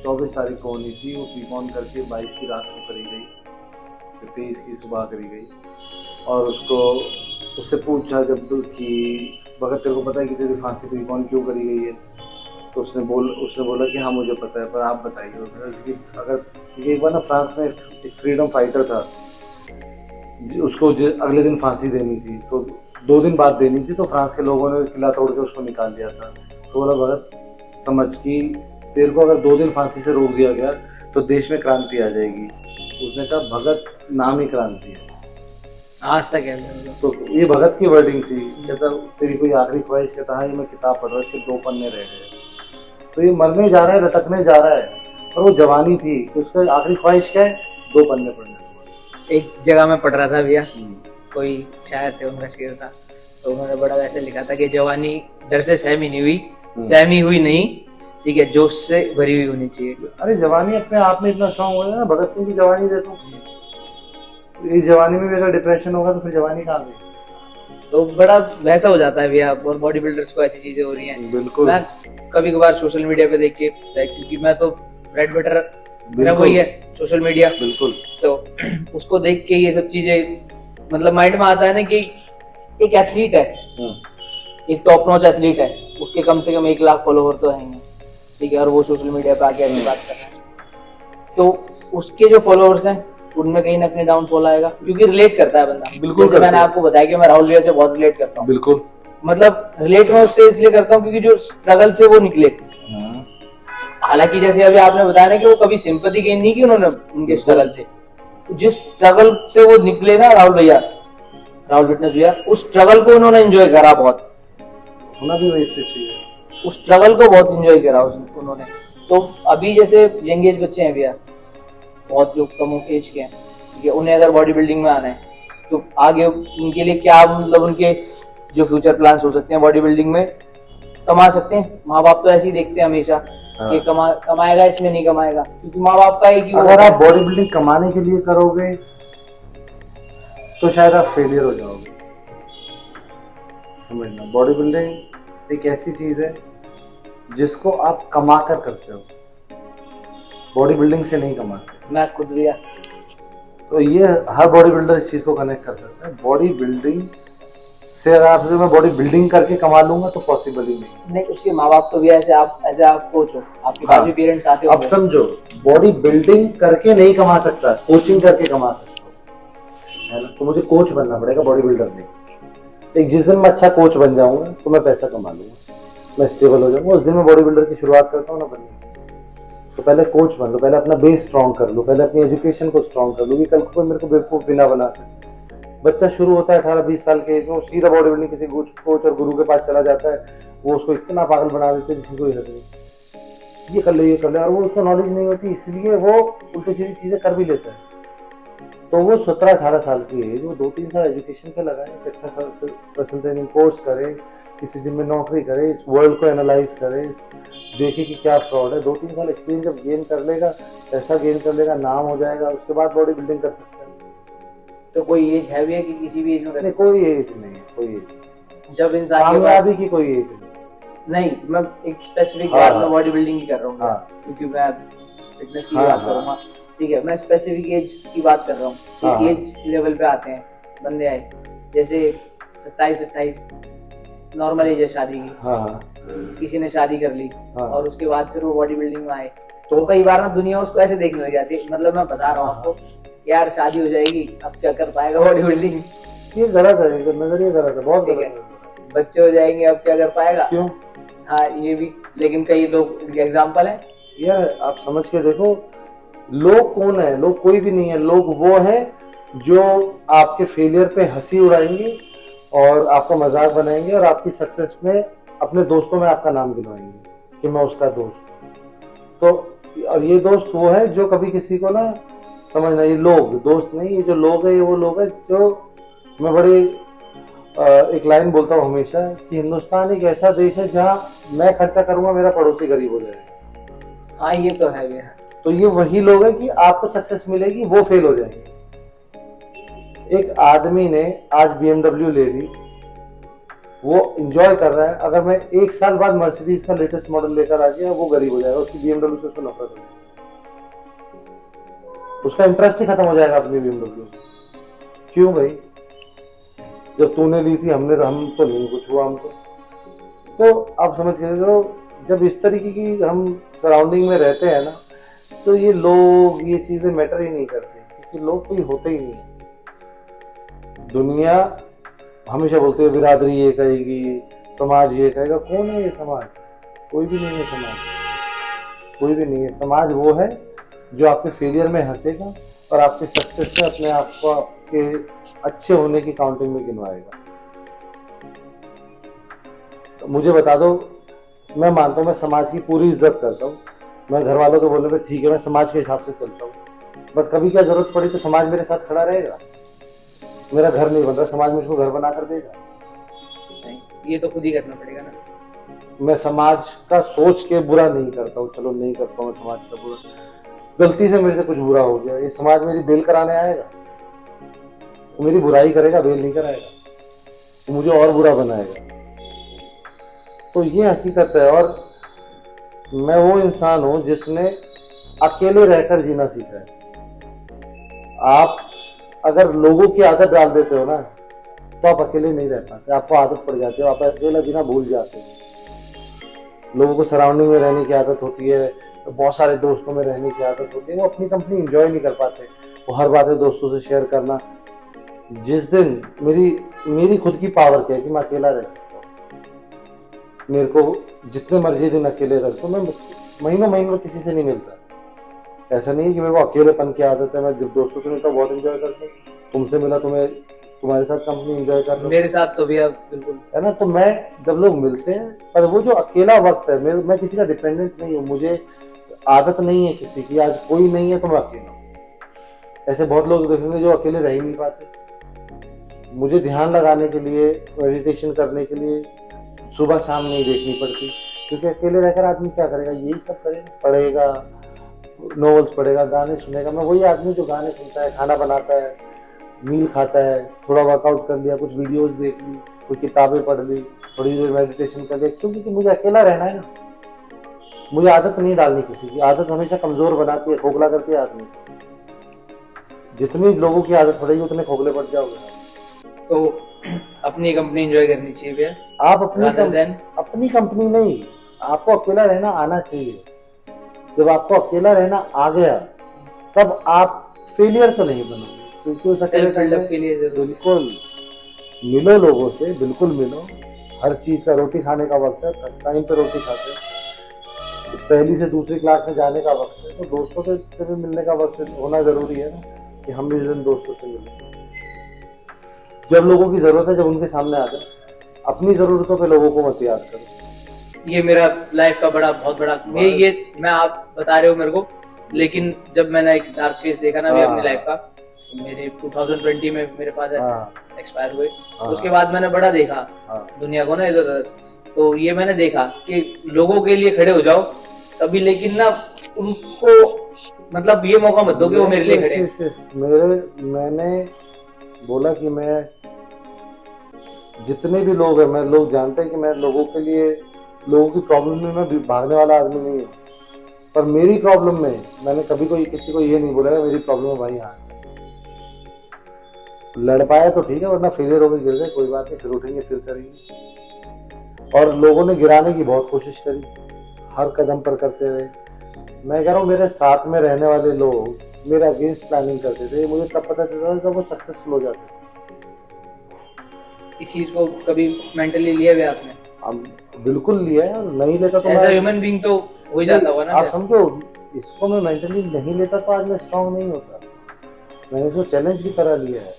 S1: 24 तारीख को होनी थी, वो प्रीपोन करके 22 की रात को करी गई, फिर 23 की सुबह करी गई। और उससे पूछा जब कि भगत तेरे को पता है कि तेरी फांसी प्रीपोन क्यों करी गई है? तो उसने बोला कि हाँ मुझे पता है, पर आप बताइए। अगर एक बार ना फ्रांस में एक फ्रीडम फाइटर था, उसको अगले दिन फांसी देनी थी, तो 2 दिन बाद देनी थी, तो फ्रांस के लोगों ने किला तोड़ के उसको निकाल दिया था। तो बोला भगत समझ कि तेरे को अगर 2 दिन फांसी से रोक दिया गया तो देश में क्रांति आ जाएगी। उसने कहा भगत नाम ही क्रांति है,
S2: आज तक है।
S1: तो ये भगत की वर्डिंग थी। कहता तेरी कोई आखिरी ख्वाहिश? कहता हाँ, ये मैं किताब पढ़ रहा हूँ, सिर्फ 2 पन्ने रह गए। तो ये मरने जा रहा है, लटकने जा रहा है, और वो जवानी थी, तो उसका आखिरी ख्वाहिश क्या है? 2 पन्ने पढ़ने।
S2: एक जगह में पढ़ रहा था भैया, कोई शायर थे, उनका शेर था, तो उन्होंने बड़ा वैसे लिखा था कि जवानी डर से सहमी नहीं हुई, सहमी हुई नहीं, ठीक है, जोश से भरी हुई होनी चाहिए।
S1: अरे जवानी अपने आप में इतना स्ट्रांग हो गया ना। भगत सिंह की जवानी देखो, इस जवानी में भी अगर डिप्रेशन होगा तो फिर जवानी कहाँ गई?
S2: तो बड़ा वैसा हो जाता है भैया। और बॉडी बिल्डर्स को ऐसी चीजें हो रही हैं।
S1: बिल्कुल।
S2: मैं कभी कभार सोशल मीडिया पे देख के, क्योंकि मैं तो ब्रेड बटर मेरा वही है सोशल मीडिया,
S1: बिल्कुल,
S2: तो उसको देख के ये सब चीजें मतलब माइंड में आता है ना कि एक एथलीट है, एक टॉप नॉच एथलीट है, उसके कम से कम 1 लाख फॉलोवर तो हैं, ठीक है, और वो सोशल मीडिया पे आके अपनी बात कर रहा है, तो उसके जो फॉलोअर्स हैं उनमें कहीं ना कहीं डाउनफॉल आएगा, क्योंकि रिलेट करता है बंदा।
S1: बिल्कुल।
S2: जैसे मैंने आपको बताया कि मैं राहुल भैया से बहुत रिलेट करता हूँ।
S1: बिल्कुल।
S2: मतलब रिलेट मैं उससे इसलिए करता हूँ क्योंकि जो स्ट्रगल से वो निकले, हालांकि जैसे अभी आपने बताया ना कि वो कभी सिंपैथी गेन नहीं की उन्होंने उनके स्ट्रगल से, जिस स्ट्रगल से वो निकले ना राहुल भैया, राहुल फिटनेस भैया, उस स्ट्रगल को उन्होंने एंजॉय करा बहुत।
S1: होना भी वैसे चाहिए,
S2: उस स्ट्रगल को बहुत एंजॉय करा उन्होंने। तो अभी जैसे यंग एज बच्चे हैं भैया, बहुत जो कम एज के हैं, ठीक है, उन्हें अगर बॉडी बिल्डिंग में आना है तो आगे उनके लिए क्या, मतलब उनके जो फ्यूचर प्लान्स हो सकते हैं बॉडी बिल्डिंग में, कमा सकते हैं। माँ बाप तो ऐसे ही देखते हैं हमेशा कि कमाएगा, इसमें नहीं कमाएगा, क्योंकि माँ बाप का है कि
S1: अगर आप बॉडी बिल्डिंग कमाने के लिए करोगे तो शायद आप फेलियर हो जाओगे। समझना, बॉडी बिल्डिंग एक ऐसी चीज है जिसको आप कमा कर करते हो, बॉडी बिल्डिंग से नहीं कमाते।
S2: मैं खुद भैया,
S1: तो ये हर बॉडी बिल्डर इस चीज को कनेक्ट कर सकता है। बॉडी बिल्डिंग से अगर आप मैं बॉडी बिल्डिंग करके कमा लूंगा तो पॉसिबल ही नहीं।
S2: उसके माँ बाप तो भी ऐसे आप कोच हो, आपके पास भी पेरेंट्स आते हो।
S1: अब समझो, बॉडी बिल्डिंग करके नहीं कमा सकता, कोचिंग करके कमा सकता है ना। तो मुझे कोच बनना पड़ेगा, बॉडी बिल्डर नहीं। एक जिस दिन मैं अच्छा कोच बन जाऊंगा तो मैं पैसा कमा लूंगा, मैं स्टेबल हो जाऊंगा, उस दिन मैं बॉडी बिल्डर की शुरुआत करता हूँ ना बनने। तो पहले कोच बन लो, पहले अपना बेस स्ट्रॉन्ग कर लो, पहले अपनी एजुकेशन को स्ट्रॉन्ग कर लो कि कल को मेरे को बेवकूफ बिना बना सके। बच्चा शुरू होता है 18-20 साल के एज में, सीधा बॉडी बिल्डिंग किसी कोच और गुरु के पास चला जाता है, वो उसको इतना पागल बना देते हैं जिसकी कोई हद नहीं। ये कर ले, ये कर ले, और वो उसको नॉलेज नहीं होती, इसलिए वो उल्टी सीधी चीजें कर भी लेता है। तो वो 17-18 साल की एज, वो 2-3 साल एजुकेशन पे लगाए, अच्छा पर्सनल ट्रेनिंग कोर्स करे, किसी जिम में नौकरी करे, इस वर्ल्ड को एनालाइज करे, देखे कि क्या फ्रॉड है। 2-3 साल एक्सपीरियंस जब गेन कर लेगा, पैसा गेन कर लेगा, नाम हो जाएगा, उसके बाद बॉडी बिल्डिंग कर सकता है।
S2: तो कोई एज है भी है कि किसी भी एज में
S1: नहीं, कोई एज नहीं है, कोई एज
S2: जब इंसान के पास
S1: कामयाबी की कोई एज नहीं।
S2: नहीं, मैं एक स्पेसिफिक
S1: हाँ,
S2: बात
S1: हाँ।
S2: में बॉडी बिल्डिंग की कर रहा हूँ
S1: हाँ।
S2: क्योंकि मैं फिटनेस की
S1: हाँ,
S2: बात
S1: हाँ।
S2: करूंगा। ठीक है, मैं स्पेसिफिक एज की बात कर रहा हूँ।
S1: हाँ, हाँ।
S2: एज लेवल पे आते हैं बंदे आए, जैसे 27-28 नॉर्मल एज है शादी की,
S1: हाँ, हाँ।
S2: किसी ने शादी कर ली
S1: हाँ।
S2: और उसके बाद फिर वो बॉडी बिल्डिंग में आए, तो कई बार ना दुनिया उसको ऐसे देखने लग जाती है, मतलब मैं बता रहा हूँ आपको, यार शादी हो जाएगी अब क्या कर पाएगा बॉडी बिल्डिंग,
S1: ये गलत है, ये नजरिया गलत है, बहुत
S2: ठीक
S1: गलत
S2: है,
S1: है।
S2: बच्चे हो जाएंगे अब क्या कर पाएगा।
S1: क्यों
S2: हाँ ये भी, लेकिन कई लोग एग्जाम्पल है।
S1: यार, आप समझ के देखो, लोग कौन है? लोग कोई भी नहीं है। लोग वो है जो आपके फेलियर पे हंसी उड़ाएंगे और आपका मजाक बनाएंगे और आपकी सक्सेस में अपने दोस्तों में आपका नाम गिनवाएंगे कि मैं उसका दोस्त हूं। तो और ये दोस्त वो है जो कभी किसी को ना समझना, ये लोग दोस्त नहीं, ये जो लोग है ये वो लोग है जो, मैं बड़ी एक लाइन बोलता हूँ हमेशा कि हिंदुस्तान एक ऐसा देश है जहाँ मैं खर्चा करूंगा मेरा पड़ोसी गरीब हो जाएगा।
S2: हाँ ये तो है भैया।
S1: तो ये वही लोग हैं कि आपको सक्सेस मिलेगी, वो फेल हो जाएंगे। एक आदमी ने आज BMW ले ली, वो एंजॉय कर रहा है, अगर मैं 1 साल बाद मर्सिडीज का लेटेस्ट मॉडल लेकर आ गया, वो गरीब हो जाएगा, उसकी BMW से उसको नफरत हो जाएगी, उसका इंटरेस्ट ही खत्म हो जाएगा अपनी BMW। क्यों भाई? जब तूने ली थी हम तो नहीं कुछ हुआ हमको। तो आप समझ के चलो, जब इस तरीके की हम सराउंडिंग में रहते हैं ना, तो ये लोग, ये चीजें मैटर ही नहीं करती, क्योंकि लोग कोई होते ही नहीं है। दुनिया हमेशा बोलते है बिरादरी ये कहेगी, समाज ये कहेगा। कौन है ये समाज? कोई भी नहीं है समाज, कोई भी नहीं है। समाज वो है जो आपके फेलियर में हंसेगा और आपके सक्सेस में अपने आप को आपके अच्छे होने की काउंटिंग में गिनवाएगा। तो मुझे बता दो, मैं मानता हूँ मैं समाज की पूरी इज्जत करता हूँ, मैं घर वालों को बोलने पे ठीक है, मैं समाज के हिसाब से चलता हूँ, बट कभी क्या जरूरत पड़ी तो समाज मेरे साथ खड़ा रहेगा। मेरा घर नहीं बन रहा, समाज मुझको घर बना कर देगा?
S2: नहीं, ये तो खुद ही करना पड़ेगा ना।
S1: मैं समाज का सोच के बुरा नहीं करता हूँ, चलो नहीं करता हूँ मैं समाज का बुरा, गलती से मेरे से कुछ बुरा हो गया, ये समाज मेरी बेल कराने आएगा? वो मेरी बुराई करेगा, बेल नहीं कराएगा, वो मुझे और बुरा बनाएगा। तो ये हकीकत है। और मैं वो इंसान हूं जिसने अकेले रहकर जीना सीखा है। आप अगर लोगों की आदत डाल देते हो ना, तो आप अकेले नहीं रह पाते, आपको आदत पड़ जाती है, आप अकेला जीना भूल जाते हो। लोगों को सराउंडिंग में रहने की आदत होती है, बहुत सारे दोस्तों में रहने की आदत होती है, वो अपनी कंपनी एंजॉय नहीं कर पाते, वो हर बातें दोस्तों से शेयर करना। जिस दिन मेरी खुद की पावर क्या है कि मैं अकेला रह सकता हूँ, मेरे को जितने मर्जी दिन अकेले रह, तो मैं महीनों महीनों किसी से नहीं मिलता। ऐसा नहीं है कि मेरे को अकेलेपन की आदत है, मैं जब दोस्तों से मिलता हूँ बहुत एंजॉय करता हूँ, तुमसे मिला तुम्हारे साथ कंपनी एंजॉय कर रहा हूँ,
S2: मेरे साथ तो भैया बिल्कुल
S1: है ना। तो मैं जब लोग मिलते हैं, पर वो जो अकेला वक्त है, मैं किसी का डिपेंडेंट नहीं हूँ, मुझे आदत नहीं है किसी की, आज कोई नहीं है तो मैं अकेला हूँ। ऐसे बहुत लोग देखेंगे जो अकेले रह ही नहीं पाते। मुझे ध्यान लगाने के लिए, मेडिटेशन करने के लिए सुबह शाम नहीं देखनी पड़ती, क्योंकि अकेले रहकर आदमी क्या करेगा? यही सब करेगा, पढ़ेगा, नॉवेल्स पढ़ेगा, गाने सुनेगा। मैं वही आदमी जो गाने सुनता है, खाना बनाता है, मील खाता है, थोड़ा वर्कआउट कर लिया, कुछ वीडियोस देख ली, कुछ किताबें पढ़ ली, थोड़ी देर मेडिटेशन कर लिया, क्योंकि मुझे अकेला रहना है ना। मुझे आदत नहीं डालनी किसी की, आदत हमेशा कमजोर बनाती है, खोखला करती है आदमी। जितनी लोगों की आदत पड़ेगी उतने खोखले पड़ जाओगे।
S2: तो अपनी कंपनी एंजॉय करनी चाहिए भैया।
S1: आप अपनी कंपनी नहीं, आपको अकेला रहना आना चाहिए। जब आपको अकेला रहना आ गया, तब आप फेलियर तो नहीं बनोगे, क्योंकि उस अकेले
S2: सेल्फ बिल्डअप के लिए जरूर
S1: बिल्कुल मिलो लोगों से, बिल्कुल मिलो। हर चीज का, रोटी खाने का वक्त है, टाइम पे रोटी खाते हैं, तो पहली से दूसरी क्लास में जाने का वक्त है, तो दोस्तों से भी मिलने का वक्त होना जरूरी है ना, कि हम भी इस दिन दोस्तों से मिलें। जब लोगों की जरूरत है, जब उनके सामने आ जाए, अपनी जरूरतों पे लोगों को मत याद करो।
S2: ये मेरा लाइफ का बहुत बड़ा ये मैं, आप बता रहे हो मेरे को, लेकिन जब मैंने एक डार्क फेस देखा ना अपनी लाइफ का, तो मेरे 2020 में मेरे फादर एक्सपायर हुए, तो उसके बाद मैंने बड़ा देखा दुनिया को ना इधर उधर। तो ये मैंने देखा कि लोगों के लिए खड़े हो जाओ तभी, लेकिन ना उनको मतलब ये मौका मत दो कि वो मेरे लिए खड़े।
S1: मैंने बोला कि मैं जितने भी लोग हैं, मैं लोग जानते हैं कि मैं लोगों के लिए, लोगों की प्रॉब्लम में मैं भागने वाला आदमी नहीं हूँ, पर मेरी प्रॉब्लम में मैंने कभी कोई किसी को ये नहीं बोला कि मेरी प्रॉब्लम है भाई, यहाँ लड़ पाया तो ठीक है, वरना फेलियर होकर गिर गए, कोई बात नहीं, फिर उठेंगे फिर करेंगे। और लोगों ने गिराने की बहुत कोशिश करी, हर कदम पर करते रहे। मैं कह रहा हूँ मेरे साथ में रहने वाले लोग मेरे अगेंस्ट प्लानिंग करते थे, मुझे तब पता चलता था जब वो सक्सेसफुल हो जाते थे।
S2: इस चीज को कभी मेंटली लिया भी आपने?
S1: अब बिल्कुल लिया है, और नहीं लेता तो
S2: एज अ
S1: मैं,
S2: ह्यूमन बीइंग तो हो ही जाता होगा ना।
S1: आप समझो, इसको मैं मेंटली नहीं लेता तो आज मैं स्ट्रांग नहीं होता। मैंने इसको चैलेंज की तरह लिया है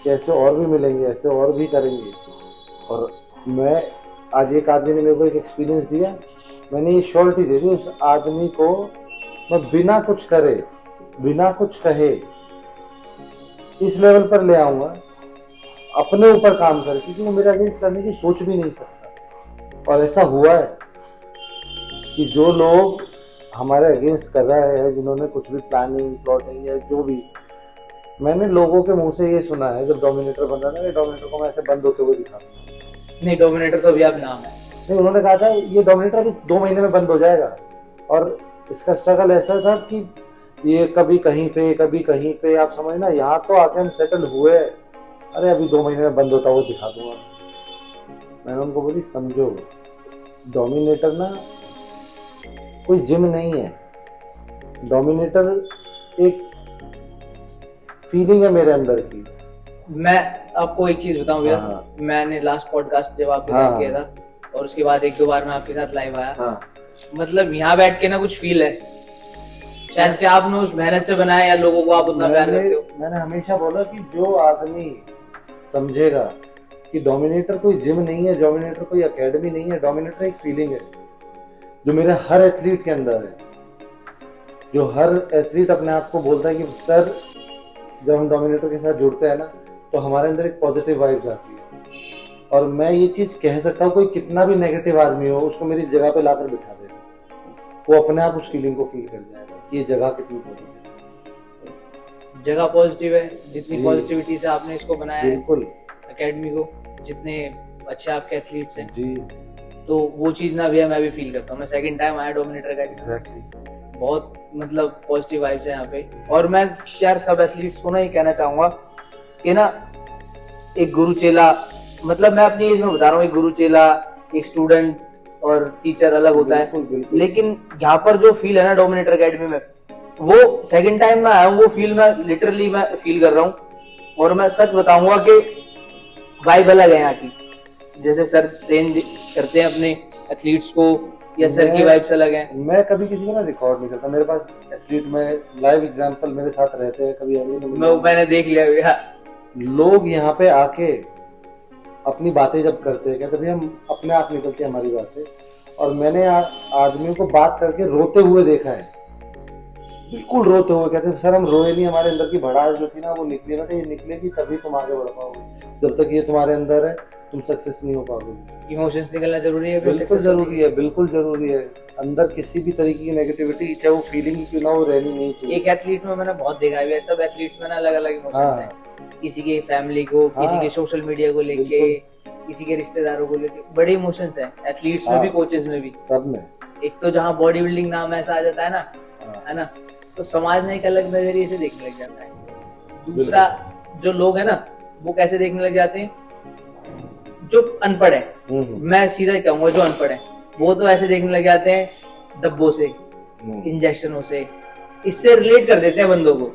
S1: कि ऐसे और भी मिलेंगे, ऐसे और भी करेंगे। और मैं आज, एक आदमी ने मेरे को एक एक्सपीरियंस दिया, मैंने ये श्योरिटी दे दी उस आदमी को, मैं बिना कुछ करे, बिना कुछ कहे इस लेवल पर ले आऊंगा अपने ऊपर काम करके कि वो मेरे अगेंस्ट करने की सोच भी नहीं सकता। और ऐसा हुआ है कि जो लोग हमारे अगेंस्ट कर रहे हैं, जिन्होंने कुछ भी प्लानिंग प्लॉटिंग या जो भी, मैंने लोगों के मुंह से ये सुना है जब डोमिनेटर बन रहा था कि डोमिनेटर को मैं ऐसे बंद होते हुए दिखा दूंगा।
S2: नहीं, डोमिनेटर तो अभी आप नाम है।
S1: नहीं, उन्होंने कहा था ये डोमिनेटर अभी 2 महीने में बंद हो जाएगा। और इसका स्ट्रगल ऐसा था कि ये कभी कहीं पे कभी कहीं पे, आप समझना, यहाँ तो आके हम सेटल हुए, अरे अभी 2 महीने में बंद होता हुआ दिखा दूंगा। मैंने उनको बोली समझो, डोमिनेटर ना कोई जिम नहीं है, डोमिनेटर एक फीलिंग है मेरे अंदर की।
S2: मैं आपको एक चीज बताऊं भैया,
S1: हाँ।
S2: मैंने लास्ट पॉडकास्ट जब आपके
S1: हाँ।
S2: साथ किया था और उसके बाद 1-2 बार मैं आपके साथ लाइव आया,
S1: हाँ,
S2: मतलब यहाँ बैठ के ना कुछ फील है, शायद आपने उस मेहनत से बनाया या लोगों को आप उतना प्यार करते हो।
S1: मैंने हमेशा बोला कि जो आदमी समझेगा कि डोमिनेटर कोई जिम नहीं है, डोमिनेटर कोई एकेडमी नहीं है, डोमिनेटर एक फीलिंग है जो मेरे हर एथलीट के अंदर है। जो हर एथलीट अपने आप को बोलता है कि सर, जब हम डोमिनेटर के साथ जुड़ते हैं ना, तो हमारे अंदर एक पॉजिटिव वाइब्स आती है। और मैं ये चीज कह सकता हूँ, कोई कितना भी नेगेटिव आदमी हो, उसको मेरी जगह पे लाकर बिठा देगा, वो अपने आप उस फीलिंग को फील कर जाएगा कि ये जगह कितनी पॉजिटिव है।
S2: जगह पॉजिटिव है, जितनी
S1: जी।
S2: पॉजिटिविटी से आपने इसको बनाया है
S1: बिल्कुल
S2: एकेडमी को, जितने अच्छे आपके एथलीट्स हैं,
S1: जी,
S2: तो वो चीज ना भैया मैं भी फील करता हूँ। मैं सेकंड टाइम आया डोमिनेटर एकेडमी,
S1: एग्जैक्टली।
S2: बहुत मतलब पॉजिटिव वाइब्स है यहाँ पे। और मैं यार सब एथलीट्स को ना ये कहना चाहूंगा कि ना, एक गुरु चेला, मतलब मैं अपनी एज में बता रहा हूँ, एक गुरु चेला, एक स्टूडेंट और टीचर अलग होता है,
S1: बिल्कुल, बिल्कुल।
S2: लेकिन यहाँ पर जो फील है ना डोमिनेटर एकेडमी में, वो सेकंड टाइम में आया हूँ, वो फील मैं लिटरली मैं फील कर रहा हूँ। और मैं सच बताऊंगा कि वाइब अलग है यहाँ की, जैसे सर ट्रेन करते हैं अपने एथलीट्स को, या सर की वाइब्स अलग है।
S1: मैं कभी किसी को ना रिकॉर्ड नहीं करता, मेरे पास एथलीट में लाइव एग्जांपल मेरे साथ रहते हैं, कभी
S2: मैंने देख लिया भैया,
S1: लोग यहाँ पे आके अपनी बातें जब करते हैं, कहते भाई हम अपने आप निकलती है हमारी बातें। और मैंने आदमियों को बात करके रोते हुए देखा है, बिल्कुल रोते हुए, कहते हैं सर हम रोए नहीं, हमारे अंदर की भड़ास जो थी ना वो निकली। बेटा ये निकलेगी तभी तुम आगे बढ़ पाओगे, जब तक ये तुम्हारे अंदर है तुम सक्सेस नहीं हो पाओगे।
S2: इमोशंस निकलना जरूरी है,
S1: बिल्कुल जरूरी है, बिल्कुल जरूरी है। अंदर किसी भी तरीके की नेगेटिविटी, चाहे वो फीलिंग क्यों ना, वो रहनी नहीं चाहिए।
S2: एक एथलीट में मैंने बहुत देखा है, सब एथलीट्स में ना अलग अलग इमोशंस हैं, किसी के फैमिली को, किसी के सोशल मीडिया को लेके, किसी के रिश्तेदारों को लेके, बड़े इमोशंस हैं एथलीट्स में भी, कोचेस में भी,
S1: सब में।
S2: एक तो जहाँ बॉडी बिल्डिंग नाम ऐसा आ जाता है ना, तो समाज ने एक अलग नजरिए से देखने लग जाता है। दूसरा, जो लोग है ना, वो कैसे देखने लग जाते हैं, जो अनपढ़ है, मैं सीधा कहूंगा जो अनपढ़ है, वो तो ऐसे देखने लग जाते हैं डब्बों से, इंजेक्शनों से, इससे रिलेट कर देते हैं बंदों को,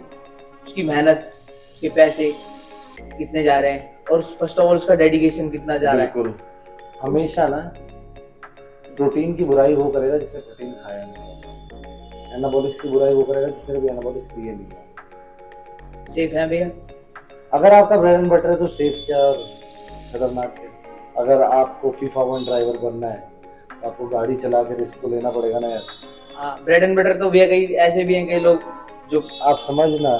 S2: उसकी मेहनत, उसके पैसे कितने जा रहे हैं, और फर्स्ट ऑफ ऑल उसका डेडिकेशन कितना जा रहा है।
S1: बिल्कुल। हमेशा ना प्रोटीन की बुराई वो करेगा जिसने प्रोटीन खाया नहीं, एनाबॉलिक्स की बुराई वो करेगा जिसने कभी एनाबॉलिक्स लिए नहीं।
S2: सेफ है भैया,
S1: अगर आपका ब्रेड एंड बटर है तो सेफ क्या और खतरनाक क्या। अगर आपको फीफा 1 ड्राइवर बनना है तो आपको गाड़ी चला के रिस्क तो लेना पड़ेगा ना यार।
S2: हाँ, ब्रेड एंड बटर तो भैया कई ऐसे भी हैं कई लोग जो,
S1: आप समझना,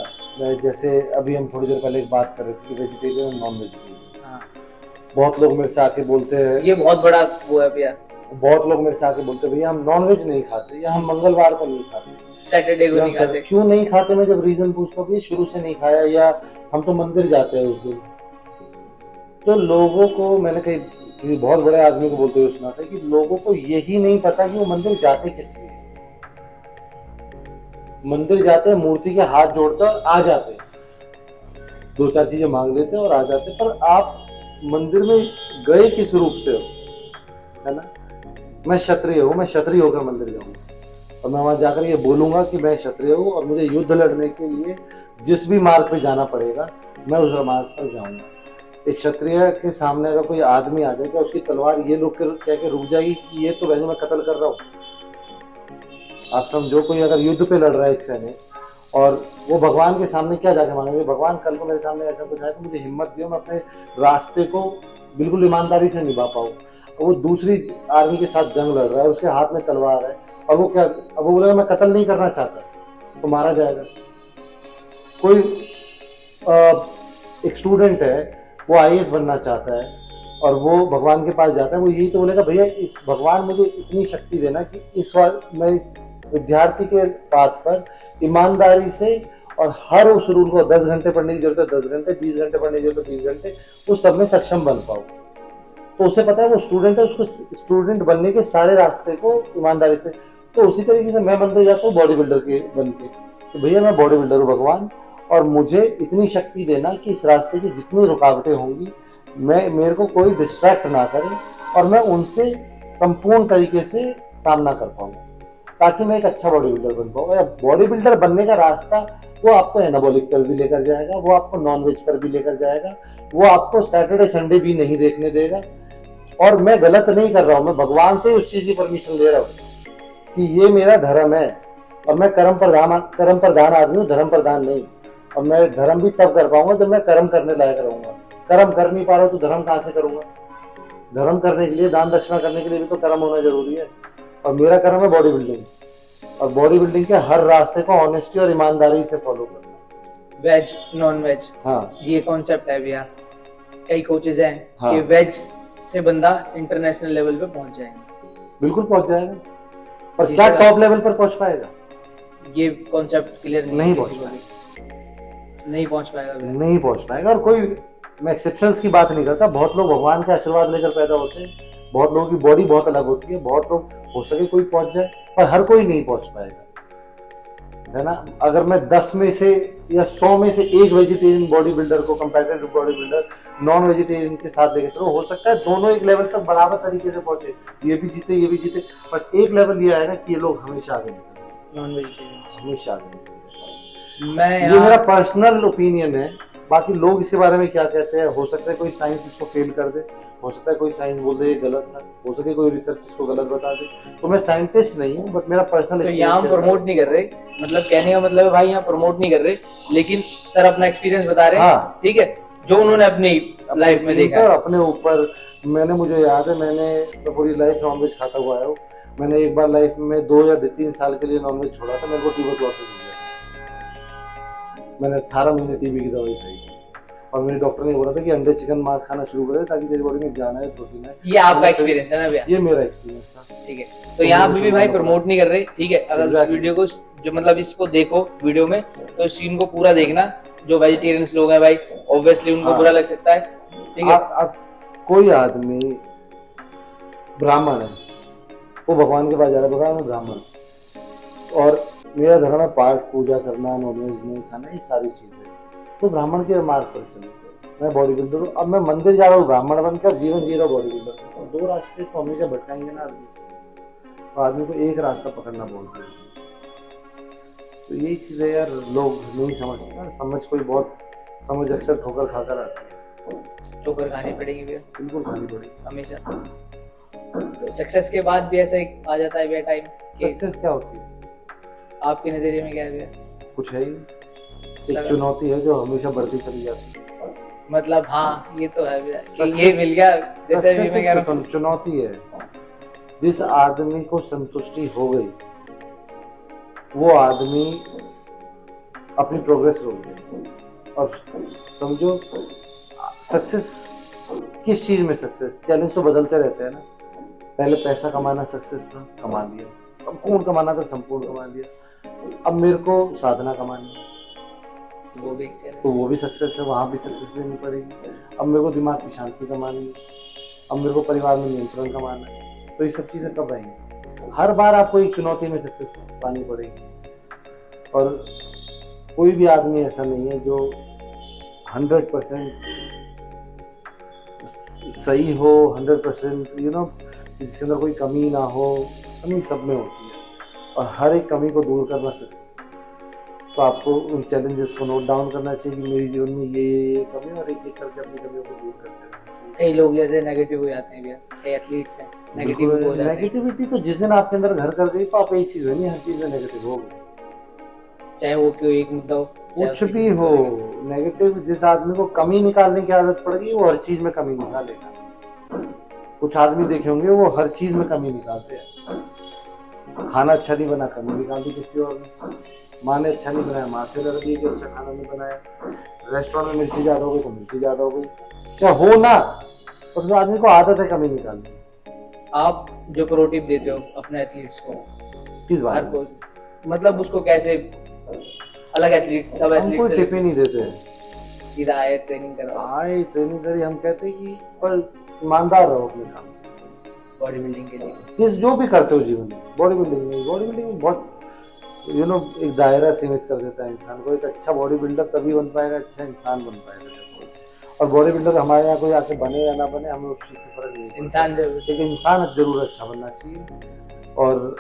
S1: जैसे अभी हम थोड़ी देर पहले एक बात कर रहे थे कि वेजिटेरियन और नॉन वेजिटेरियन।
S2: हाँ,
S1: बहुत लोग मेरे से आके बोलते हैं,
S2: ये बहुत बड़ा वो है भैया,
S1: बहुत लोग मेरे से आके बोलते हैं भैया हम नॉन वेज नहीं खाते, या हम मंगलवार को नहीं खाते,
S2: सैटरडे को नहीं खाते।
S1: क्यों नहीं खाते? मैं जब रीजन पूछता हूँ शुरू से नहीं खाया, या हम तो मंदिर जाते हैं उस दिन। तो लोगों को मैंने कहीं किसी बहुत बड़े आदमी को बोलते हुए सुना था कि लोगों को यही नहीं पता कि वो मंदिर जाते किस लिए। मंदिर जाते हैं, मूर्ति के हाथ जोड़ते और आ जाते हैं, 2-4 चीजें मांग लेते हैं और आ जाते हैं। पर आप मंदिर में गए किस रूप से हो, है ना? मैं क्षत्रिय हूँ, मैं क्षत्रिय होकर मंदिर जाऊंगा और मैं वहां जाकर ये बोलूंगा कि मैं क्षत्रिय हूँ और मुझे युद्ध लड़ने के लिए जिस भी मार्ग पे जाना पड़ेगा मैं उस मार्ग पर जाऊंगा। एक क्षत्रिय के सामने अगर कोई आदमी आ जाए, क्या उसकी तलवार ये लोग कह के रुक जाएगी कि ये तो वैसे मैं कत्ल कर रहा हूँ? आप समझो, कोई अगर युद्ध पे लड़ रहा है एक सैनिक और वो भगवान के सामने क्या जाके मांगेंगे, भगवान कल को मेरे सामने ऐसा कुछ आए तो मुझे हिम्मत दियो, मैं अपने रास्ते को बिल्कुल ईमानदारी से निभा पाऊँ। वो दूसरी आर्मी के साथ जंग लड़ रहा है, उसके हाथ में तलवार है और वो क्या, अब वो बोलेगा मैं कत्ल नहीं करना चाहता, तो मारा जाएगा। कोई एक स्टूडेंट है, वो आईएएस बनना चाहता है और वो भगवान के पास जाता है, वो यही तो बोलेगा भैया इस भगवान मुझे इतनी शक्ति देना कि इस बार मैं इस विद्यार्थी के बात पर ईमानदारी से और हर उस रूल को 10 घंटे पढ़ने की जरूरत है 10 घंटे, 20 घंटे पढ़ने की जरूरत है 20 घंटे, उस सब में सक्षम बन पाऊँ। तो उसे पता है वो स्टूडेंट है, उसको स्टूडेंट बनने के सारे रास्ते को ईमानदारी से। तो उसी तरीके से मैं बनते जाता हूँ बॉडी बिल्डर के बन के, तो भैया मैं बॉडी बिल्डर हूँ भगवान, और मुझे इतनी शक्ति देना कि इस रास्ते की जितनी रुकावटें होंगी मेरे को कोई डिस्ट्रैक्ट ना करे और मैं उनसे संपूर्ण तरीके से सामना कर पाऊँ, ताकि मैं एक अच्छा बॉडी बिल्डर बन पाऊँ। या बॉडी बिल्डर बनने का रास्ता वो आपको एनाबॉलिक पर भी लेकर जाएगा, वो आपको नॉनवेज पर भी लेकर जाएगा, वो आपको सैटरडे संडे भी नहीं देखने देगा। और मैं गलत नहीं कर रहा हूँ, मैं भगवान से उस चीज की परमिशन ले रहा हूँ कि ये मेरा धर्म है और मैं कर्म प्रधान आदमी हूँ, धर्म प्रधान नहीं। और मैं धर्म भी तब कर पाऊंगा जब मैं कर्म करने लायक रहूंगा। कर्म कर नहीं पा रहा हूँ तो धर्म कहाँ से करूंगा? धर्म करने के लिए, दान दक्षिणा करने के लिए भी तो कर्म होना जरूरी है। और मेरा कर्म है बॉडी बिल्डिंग, और बॉडी बिल्डिंग के हर रास्ते को ऑनेस्टी और ईमानदारी से फॉलो करना।
S2: वेज नॉन वेज,
S1: हाँ,
S2: ये कॉन्सेप्ट है भैया। कई कोचेज हैं
S1: हाँ,
S2: कि वेज से बंदा इंटरनेशनल लेवल पे पहुंच जाएगा।
S1: बिल्कुल पहुंच जाएगा, पर क्या टॉप लेवल पर पहुंच पाएगा?
S2: ये कॉन्सेप्ट क्लियर
S1: नहीं पहुंच
S2: पाएगा भैया।
S1: नहीं पहुंच पाएगा। और कोई, मैं एक्सेप्शंस की बात नहीं करता, बहुत लोग भगवान का आशीर्वाद लेकर पैदा होते हैं, बहुत लोगों की बॉडी बहुत अलग होती है, बहुत लोग हो सके कोई पहुंच जाए, पर हर कोई नहीं पहुंच पाएगा, है ना? अगर मैं 10 में से या 100 में से एक वेजिटेरियन बॉडी बिल्डर को, comparative body builder non vegetarian के साथ लेके चलो, हो सकता है दोनों एक लेवल तक बराबर तरीके से पहुंचे, ये भी जीते ये भी जीते, बट एक लेवल ये आएगा कि ये लोग हमेशा आगे निकलेंगे,
S2: नॉन वेजिटेरियन
S1: हमेशा आगे निकलेंगे।
S2: मैं
S1: ये मेरा पर्सनल ओपिनियन है, बाकी लोग इसके बारे में क्या कहते हैं, हो सकता है कोई साइंस इसको फेल कर दे, हो सकता है कोई साइंस बोल दे ये गलत था, हो सके कोई रिसर्च इसको गलत बता दे, तो मैं साइंटिस्ट नहीं हूँ, बट मेरा पर्सनल।
S2: तो यहाँ प्रमोट नहीं कर रहे, मतलब कहने का मतलब है भाई यहाँ प्रमोट नहीं कर रहे, लेकिन सर अपना एक्सपीरियंस बता रहे हैं।
S1: हाँ,
S2: ठीक है, जो उन्होंने अपनी लाइफ में देखा है।
S1: अपने ऊपर। मैंने, मुझे याद है, मैंने तो पूरी लाइफ नॉनवेज खाता हुआ आया हूँ। मैंने एक बार लाइफ में 2 या 3 साल के लिए नॉनवेज छोड़ा था, मेरे को ट्यूबरक्लोसिस हो गया था। मैंने 18 महीने टीबी की दवाई खाई थी और मेरे डॉक्टर ने बोला था कि अंडे चिकन मांस खाना शुरू करे ताकि तेरी बॉडी में जान है, प्रोटीन है।
S2: ये आपका एक्सपीरियंस है ना भैया?
S1: ये मेरा एक्सपीरियंस था।
S2: ठीक है, तो यहाँ भी भाई प्रमोट नहीं कर रहे। ठीक है, अगर उस वीडियो को, जो मतलब इसको देखो वीडियो में, तो इस सीन को पूरा देखना। जो वेजिटेरियंस लोग हैं भाई, ऑब्वियसली उनको बुरा लग सकता है। ठीक है,
S1: अब कोई आदमी ब्राह्मण है, वो भगवान के पास जा रहा है, भगवान है ब्राह्मण, और मेरा धर्म है पाठ पूजा करना, नॉनवेज नहीं खाना, ये सारी चीजें, तो ब्राह्मण के मार्ग पर चले। मैं बॉडी बिल्डर हूँ, अब मैं मंदिर जा रहा हूँ ब्राह्मण बनकर, जीवन जी रहा हूँ बॉडी बिल्डर। और 2 रास्ते तो हमेशा भटकाएंगे ना आदमी, तो आदमी को एक रास्ता पकड़ना बहुत है। तो यही चीज़ है यार, लोग नहीं समझते ना, समझ कोई बहुत समझ अक्सर ठोकर खाकर आती है।
S2: ठोकर खानी पड़ेगी भैया,
S1: बिल्कुल खानी पड़ेगी
S2: हमेशा। तो सक्सेस के बाद भी ऐसा एक आ जाता है भैया टाइम।
S1: सक्सेस क्या होती है
S2: आपके नजरिए में क्या है भैया?
S1: कुछ है ही नहीं, एक चुनौती है जो हमेशा बढ़ती चली जाती है।
S2: मतलब हाँ, ये तो है भैया कि ये मिल गया, जैसे भी मैं कह रहा हूँ,
S1: चुनौती है। जिस आदमी को संतुष्टि हो गई, वो आदमी अपनी प्रोग्रेस रोक गया। और समझो, सक्सेस किस चीज में सक्सेस, चैलेंज तो बदलते रहते हैं ना। पहले पैसा कमाना सक्सेस था, कमा लिया। संपूर्ण कमाना था, संपूर्ण कमा लिया। अब मेरे को साधना कमानी है,
S2: वो भी एक चैलेंज।
S1: तो वो भी सक्सेस है, वहाँ भी सक्सेस लेनी पड़ेगी। अब मेरे को दिमाग की शांति कमानी है, अब मेरे को परिवार में नियंत्रण कमाना है, तो ये सब चीज़ें कब आएंगी? हर बार आपको एक चुनौती में सक्सेस पानी पड़ेगी। और कोई भी आदमी ऐसा नहीं है जो 100% सही हो, 100% जिसके अंदर कोई कमी ना हो। कमी सब में होती है और हर एक कमी को दूर करना सक्सेस है। तो आपको उन चैलेंजेस को नोट डाउन करना चाहिए कि मेरे जीवन में ये कमी है, और एक एक करके अपनी कमियों को दूर करते रहना चाहिए।
S2: कई लोग जैसे नेगेटिव हो जाते हैं भैया, कई एथलीट्स हैं नेगेटिव हो जाते हैं।
S1: नेगेटिविटी तो जिस दिन आपके अंदर घर कर गई तो आप एक चीज है नहीं, हर चीज में नेगेटिव हो गए,
S2: चाहे वो कोई एक मुद्दा हो, चाहे
S1: कुछ
S2: उसकी
S1: भी हो। नेगेटिव जिस आदमी को कमी निकालने की आदत पड़ गई वो हर चीज में कमी निकालेगा। कुछ आदमी देखे होंगे वो हर चीज में कमी निकालते हैं। खाना अच्छा नहीं बना, कमी निकाल दी किसी और ने। माँ ने अच्छा नहीं बनाया, माँ से लड़ दी कि अच्छा खाना नहीं बनाया। रेस्टोरेंट में मिर्ची ज्यादा हो गई तो मिर्ची ज्यादा हो गई, चाहे हो ना, तो उस आदमी को आदत है कमी निकालने की।
S2: आप जो प्रोटीन देते हो अपने एथलीट्स को,
S1: किस
S2: हर
S1: बात
S2: को मतलब उसको कैसे, अलग एथलीट्स सब
S1: हम कोई
S2: एथलीट्स
S1: टिप ही नहीं देते हैं।
S2: सीधा आए ट्रेनिंग करवाओ,
S1: आए ट्रेनिंग करी, हम कहते हैं कि पर ईमानदार रहो अपने काम में।
S2: बॉडी बिल्डिंग के लिए।
S1: जिस जो भी करते हो जीवन में, बॉडी बिल्डिंग बहुत एक दायरा सीमित कर देता है इंसान को। एक अच्छा बॉडी बिल्डर तभी बन पाएगा, अच्छा इंसान बन पाएगा। और बॉडी बिल्डर हमारे यहाँ कोई आके बने या ना बने, हमें उस चीज से फर्क नहीं पड़ता।
S2: इंसान जरूर
S1: लेकिन इंसान जरूर अच्छा बनना चाहिए और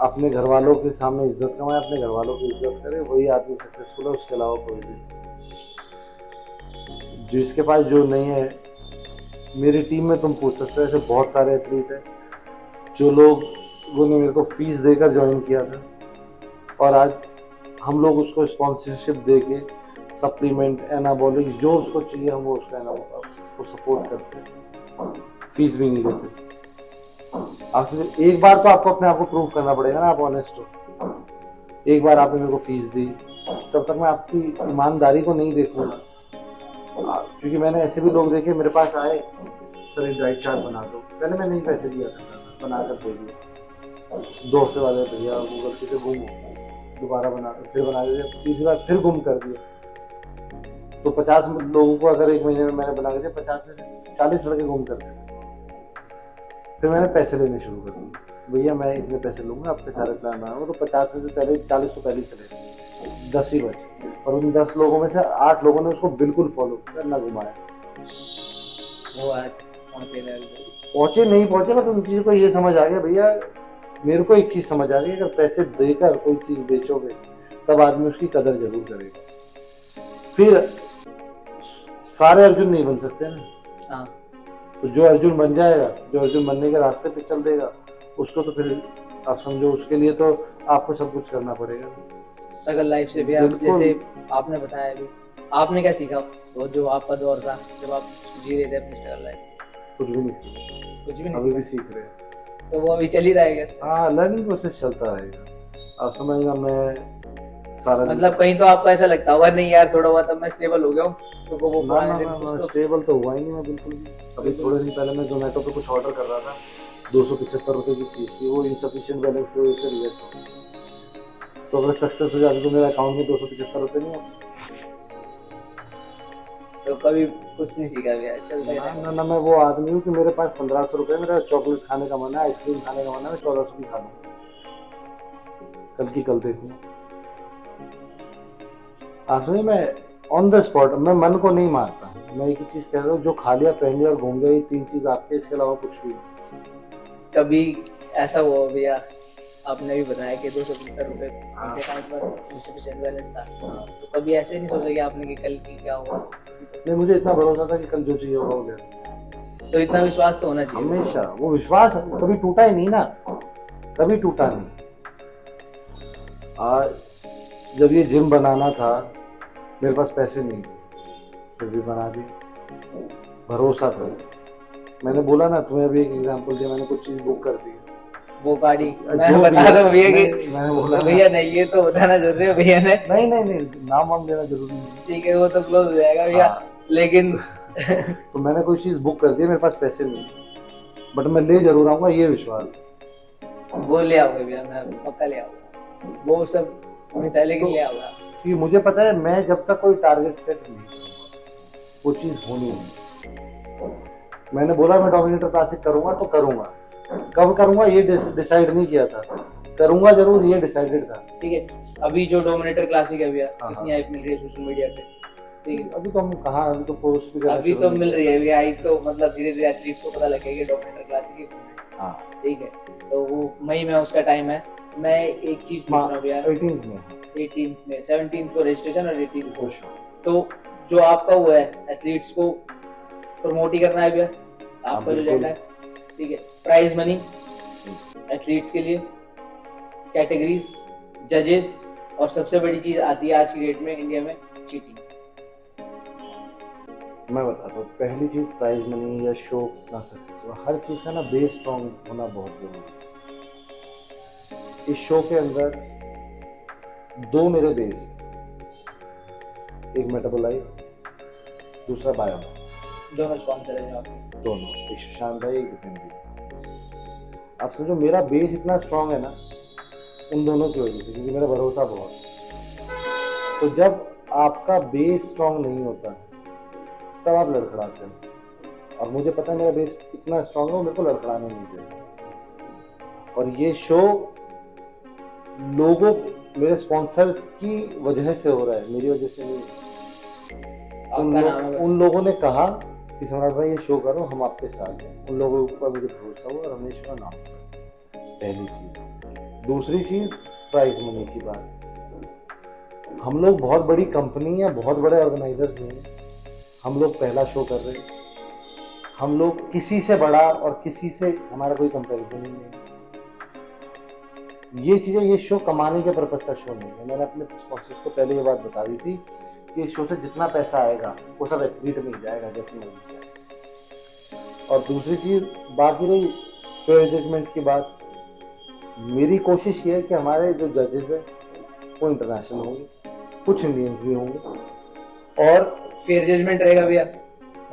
S1: अपने घर वालों के सामने इज्जत कमाए, अपने घर वालों की इज्जत करे, वही आदमी सक्सेसफुल है। उसके अलावा कोई नहीं। जिसके पास जो नहीं है, मेरी टीम में तुम पूछ सकते हो, ऐसे बहुत सारे एथलीट हैं जो लोगों ने मेरे को फीस देकर ज्वाइन किया था और आज हम लोग उसको स्पॉन्सरशिप दे के सप्लीमेंट, एनाबॉलिक जो उसको चाहिए हम वो उसको सपोर्ट करते हैं, फीस भी नहीं देते। आखिर एक बार तो आपको अपने आप को प्रूव करना पड़ेगा ना, आप ऑनेस्ट हो। एक बार आपने मेरे को फीस दी, तब तक मैं आपकी ईमानदारी को नहीं देखूंगा। क्योंकि मैंने ऐसे भी लोग देखे मेरे पास आए, सर एक डाइट चार्ट बना दो। पहले मैं नहीं पैसे दिया करता था, बनाकर दे दिया। 2 हफ्ते बाद भैया वो गलती से गुम हो, दोबारा बना कर फिर बना दिया, तीसरी बार फिर गुम कर दिया। तो 50 लोगों को अगर एक महीने में मैंने बना के दिया, 50 में से 40 लड़के गुम कर दिए। फिर मैंने पैसे लेने शुरू कर दिए, भैया मैं इतने पैसे लूंगा, आपके सारे प्लान बनाऊंगा। तो 50 में से पहले 40 तो पहले ही चले गए, 10 ही बचे। और उन 10 लोगों में से 8 लोगों ने उसको बिल्कुल फॉलो किया, ना घुमाया।
S2: वो आज
S1: पहुंचे नहीं पहुंचे, बट उन चीज़ों को ये समझ आ गया, भैया मेरे को एक चीज़ समझ आ गई, अगर पैसे देकर कोई चीज़ बेचोगे तब आदमी उसकी कदर जरूर करेगा। फिर सारे अर्जुन नहीं बन सकते ना।
S2: हाँ,
S1: तो जो अर्जुन बन जाएगा, जो अर्जुन बनने के रास्ते पे चल देगा, उसको तो फिर आप समझो उसके लिए तो आपको सब कुछ करना पड़ेगा।
S2: स्ट्रगल लाइफ से भी आप जैसे आपने बताया अभी, आपने क्या सीखा वो जो आपका दौर था जब आप जी रहे थे अपनी स्ट्रगल लाइफ?
S1: कुछ भी नहीं सीखा,
S2: कुछ भी नहीं
S1: अभी भी
S2: सीखा?
S1: सीख रहे हैं।
S2: तो वो अभी चल ही रहा है कैसे?
S1: हाँ, लर्निंग प्रोसेस चलता रहेगा। आप समझना, मैं सारा
S2: मतलब कहीं तो आपको ऐसा लगता होगा नहीं यार थोड़ा बहुत अब मैं स्टेबल हो गया हूँ, तो वो
S1: ना स्टेबल तो हुआ ही नहीं मैं बिल्कुल भी। अभी थोड़े दिन पहले मैं जोमेटो पे कुछ ऑर्डर कर रहा था, 275 रुपए की चीज़ थी, वो इनसफिशिएंट बैलेंस की वजह से रिजेक्ट हो गई। तो अगर सक्सेस हो जाती तो मेरे अकाउंट में 275 रुपए नहीं आते।
S2: तो कभी कुछ नहीं सीखा भैया, चलता ही रहेगा।
S1: ना मैं वो आदमी हूँ कि मेरे पास 1500 रुपए, मेरा चॉकलेट खाने का मन है, आइसक्रीम खाने का मन है, मैं 1400 की खा लूँ, कल की कल देखूँ। आप सुनिए, मैं ऑन द स्पॉट, मैं मन को नहीं मारता। मैं एक ही चीज कह रहा हूँ, जो खा लिया पहन लिया और घूम गया, ये 3 चीज आपके, इसके अलावा कुछ भी नहीं।
S2: कभी ऐसा हुआ भैया, आपने भी बताया कि 275 रुपए के अकाउंट पर इनसफिशिएंट बैलेंस था, तो कभी ऐसे नहीं सोचा कि आपने कि कल की क्या होगा?
S1: नहीं, मुझे इतना भरोसा था कि कल जो चाहिए होगा हो गया।
S2: तो इतना विश्वास तो होना चाहिए
S1: हमेशा वो विश्वास कभी टूटा ही नहीं ना, कभी टूटा नहीं। आज जब ये जिम बनाना था, मेरे पास पैसे नहीं थे, फिर भी बना दी, भरोसा था। मैंने बोला ना तुम्हें, अभी एक एग्जांपल दिया, मैंने कुछ चीज बुक कर दी,
S2: वो गाड़ी मैं बता रहा हूँ भैया कि
S1: मैंने बोला
S2: भैया नहीं ये तो बताना जरूरी है भैया ने,
S1: नहीं नाम वाम लेना जरूरी नहीं।
S2: ठीक है वो तो क्लोज हो जाएगा भैया।
S1: हाँ।
S2: लेकिन
S1: तो मैंने कोई चीज बुक कर दी, मेरे पास पैसे नहीं, बट मैं ले जरूर आऊंगा, ये विश्वास है।
S2: वो ले आओगे भैया, मैं पक्का ले आऊंगा, वो सब नहीं था लेकिन ले आऊंगा।
S1: कि मुझे पता है मैं जब तक कोई टारगेट सेट नहीं करूंगा वो चीज़ होनी नहीं। मैंने बोला मैं डोमिनेटर क्लासिक करूंगा तो करूंगा, कब करूंगा ये डिसाइड नहीं किया था, करूंगा जरूर ये डिसाइडेड था।
S2: ठीक है, अभी जो डोमिनेटर क्लासिक है भैया,
S1: हाँ,
S2: कितनी हाइप मिल रही है सोशल मीडिया पे? ठीक है,
S1: अभी तो हम कहाँ, अभी तो पोस्ट भी करना
S2: अभी
S1: शुरू
S2: तो
S1: नहीं
S2: मिल
S1: किया।
S2: रही है भैया, तो मतलब धीरे धीरे एथलीट्स को पता लगेगा कि डोमिनेटर क्लासिक ही कौन है।
S1: हाँ,
S2: ठीक है, तो वो मई में उसका टाइम है। मैं एक चीज पूछ रहा हूँ भैया,
S1: 18th में
S2: 18 में 17 को रजिस्ट्रेशन और 18 को
S1: शो।
S2: तो जो आपका वो है एथलीट्स को प्रमोट ही करना है भैया, आपका जो
S1: बिल्कुल।
S2: एजेंडा है। ठीक है, प्राइज मनी एथलीट्स के लिए, कैटेगरीज, जजेस, और सबसे बड़ी चीज आती है आज की डेट में इंडिया में, चीटिंग।
S1: मैं बताता हूँ, पहली चीज प्राइज मनी या शो कितना सक्सेस हुआ, हर चीज का ना बेस स्ट्रॉन्ग होना बहुत जरूरी है। इस शो के अंदर दो मेरे बेस, एक मेटाबोलाइट, दूसरा बायो,
S2: दोनों स्पॉन्सर है जो आपके।
S1: दोनों, एक सुशांत भाई एक डिफेंड। आप समझो मेरा बेस इतना स्ट्रांग है ना उन दोनों की वजह से, क्योंकि मेरा भरोसा बहुत है। तो जब आपका बेस स्ट्रांग नहीं होता तब आप लड़खड़ाते हैं, और मुझे पता है मेरा बेस इतना स्ट्रांग है वो मेरे को लड़खड़ाने नहीं देता। और ये शो लोगों, मेरे स्पॉन्सर्स की वजह से हो रहा है, मेरी वजह से नहीं।
S2: आपका नाम है बस।
S1: उन लोगों ने कहा कि सम्राट भाई ये शो करो, हम आपके साथ हैं। उन लोगों के ऊपर मुझे भरोसा हुआ और हमने शो नाम किया। पहली चीज। दूसरी चीज प्राइज मनी की बात। हम लोग बहुत बड़ी कंपनी है, बहुत बड़े ऑर्गेनाइजर्स हैं, हम लोग पहला शो कर रहे हैं, हम लोग किसी से बड़ा और किसी से हमारा कोई कंपैरिजन ही नहीं। ये चीजें, ये शो कमाने के पर्पज का शो नहीं है। मैंने अपने स्पॉन्सर्स को पहले ये बात बता दी थी कि इस शो से जितना पैसा आएगा वो सब एथलीट में जाएगा, जैसे मिल जाएगा। और दूसरी चीज, बाकी रही फेयर जजमेंट की बात, मेरी कोशिश ये है कि हमारे जो जजेस हैं वो इंटरनेशनल होंगे, कुछ इंडियंस भी होंगे, और
S2: फेयर जजमेंट रहेगा भैया,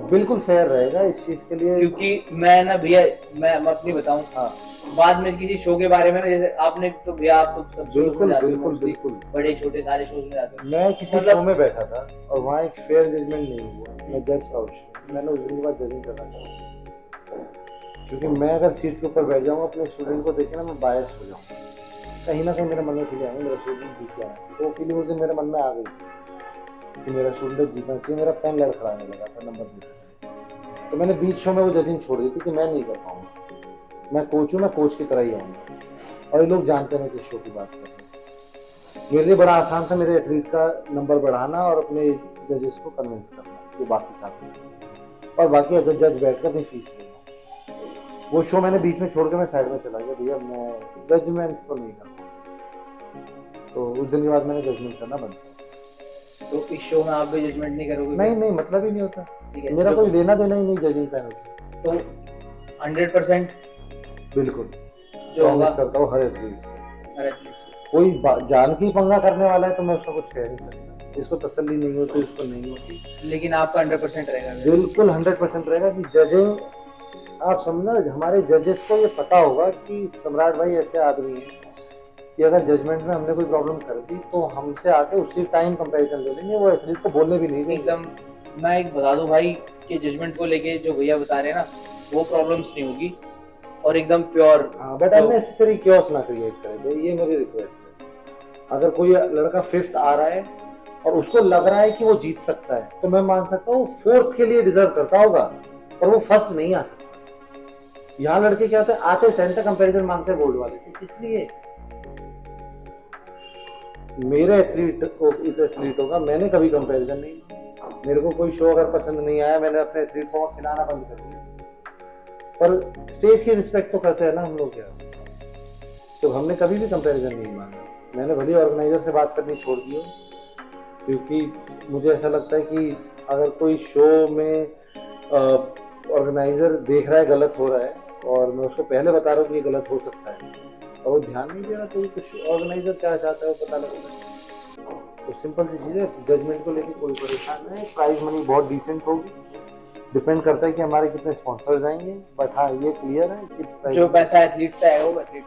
S1: बिल्कुल फेयर रहेगा। इस चीज के लिए
S2: क्योंकि मैं ना भैया, मैं अपनी बताऊं,
S1: हाँ
S2: बाद में किसी शो के बारे में ना, जैसे आपने तो भैया, आप तो सब शोज में
S1: बिल्कुल
S2: जाते हो
S1: बिल्कुल
S2: mostly,
S1: बिल्कुल।
S2: बड़े छोटे सारे शोज में जाते हो।
S1: मैं किसी
S2: मतलब-
S1: शो में बैठा था और वहाँ एक फेयर जजमेंट नहीं हुआ, मैं जज था उस शो। मैंने उस दिन के बाद जजिंग करना चाहूँगा, क्योंकि मैं अगर सीट के ऊपर बैठ जाऊँगा अपने स्टूडेंट को देखे ना, मैं बायस हो जाऊँगा, कहीं ना कहीं मेरे मन में फीलिंग आएगी मेरा स्टूडेंट जीत जाना चाहिए। तो वो फीलिंग उस दिन मेरे मन में आ गई कि मेरा स्टूडेंट जीतना चाहिए। मेरा पेन लड़खड़ाने लगा था नंबर देते, तो मैंने बीच शो में वो जजिंग छोड़ दी थी कि मैं नहीं कर पाऊँगा, मैं कोच हूँ, मैं कोच की तरह ही आऊँगा। और ये लोग जानते हैं किस शो की बात कर रहे हैं। मेरे लिए बड़ा आसान था मेरे एथलीट का नंबर बढ़ाना और अपने जजेस को कन्विंस करना, जो बाकी साथ में, और बाकी अगर जज बैठ कर अपनी फीस लेना। वो शो मैंने बीच में छोड़ के मैं साइड में चला गया, भैया मैं जजमेंट तो नहीं कर पाऊँ। तो उस दिन के बाद मैंने जजमेंट करना बंद किया।
S2: तो इस शो में आप भी जजमेंट नहीं करोगे?
S1: नहीं नहीं, मतलब ही नहीं होता,
S2: ठीक है,
S1: मेरा कोई लेना देना ही नहीं जजिंग पैनल से।
S2: तो 100%
S1: बिल्कुल
S2: जो होगा
S1: प्रॉमिस करता हूँ हर एथलीट से।
S2: हर एथलीट से।
S1: कोई जान की पंगा करने वाला है तो मैं उसका कुछ कह नहीं सकता, जिसको तसल्ली नहीं होती उसको नहीं होती।
S2: लेकिन आपका 100% रहेगा?
S1: बिल्कुल 100% रहेगा कि जजिंग, आप समझना, हमारे जजेस को ये पता होगा कि सम्राट भाई ऐसे आदमी हैं कि अगर जजमेंट में हमने कोई प्रॉब्लम कर दी तो हमसे आके उसी टाइम कंपैरिजन ले लेंगे, वो एथलीट को बोलने भी नहीं देंगे।
S2: एकदम, मैं एक बता दूं भाई कि जजमेंट को लेके जो भैया बता रहे हैं ना, वो प्रॉब्लम्स नहीं होगी, और एकदम प्योर।
S1: बट अननेसेसरी क्योस ना क्रिएट करें, तो ये मेरी रिक्वेस्ट है। अगर कोई लड़का 5th आ रहा है और उसको लग रहा है कि वो जीत सकता है, तो मैं मान सकता हूँ 4th के लिए डिजर्व करता होगा, पर वो 1st नहीं आ सकता। यहाँ लड़के क्या होते हैं, आते 10th तक कंपैरिजन मांगते हैं गोल्ड वाले से, किस लिए? मेरे एथलीट होगा, मैंने कभी कंपैरिजन नहीं, मेरे को कोई शो अगर पसंद नहीं आया, मैंने अपने एथलीट को खिलाना बंद कर दिया। पर स्टेज की रिस्पेक्ट तो करते हैं ना हम लोग, यार। तो हमने कभी भी कंपैरिजन नहीं मांगा। मैंने भले ऑर्गेनाइजर से बात करनी छोड़ दी हो, क्योंकि मुझे ऐसा लगता है कि अगर कोई शो में ऑर्गेनाइजर देख रहा है गलत हो रहा है और मैं उसको पहले बता रहा हूँ कि ये गलत हो सकता है और वो ध्यान नहीं दे रहा, तो कुछ ऑर्गेनाइजर क्या चाहता है वो पता लगता है। तो सिंपल सी चीज़ है, जजमेंट को लेकर कोई परेशान नहीं। प्राइज मनी बहुत डिसेंट होगी, डिपेंड करता है कि हमारे कितने स्पॉन्सर्स आएंगे, बट हाँ ये क्लियर है कि
S2: जो पैसा एथलीट से आएगा वो एथलीट।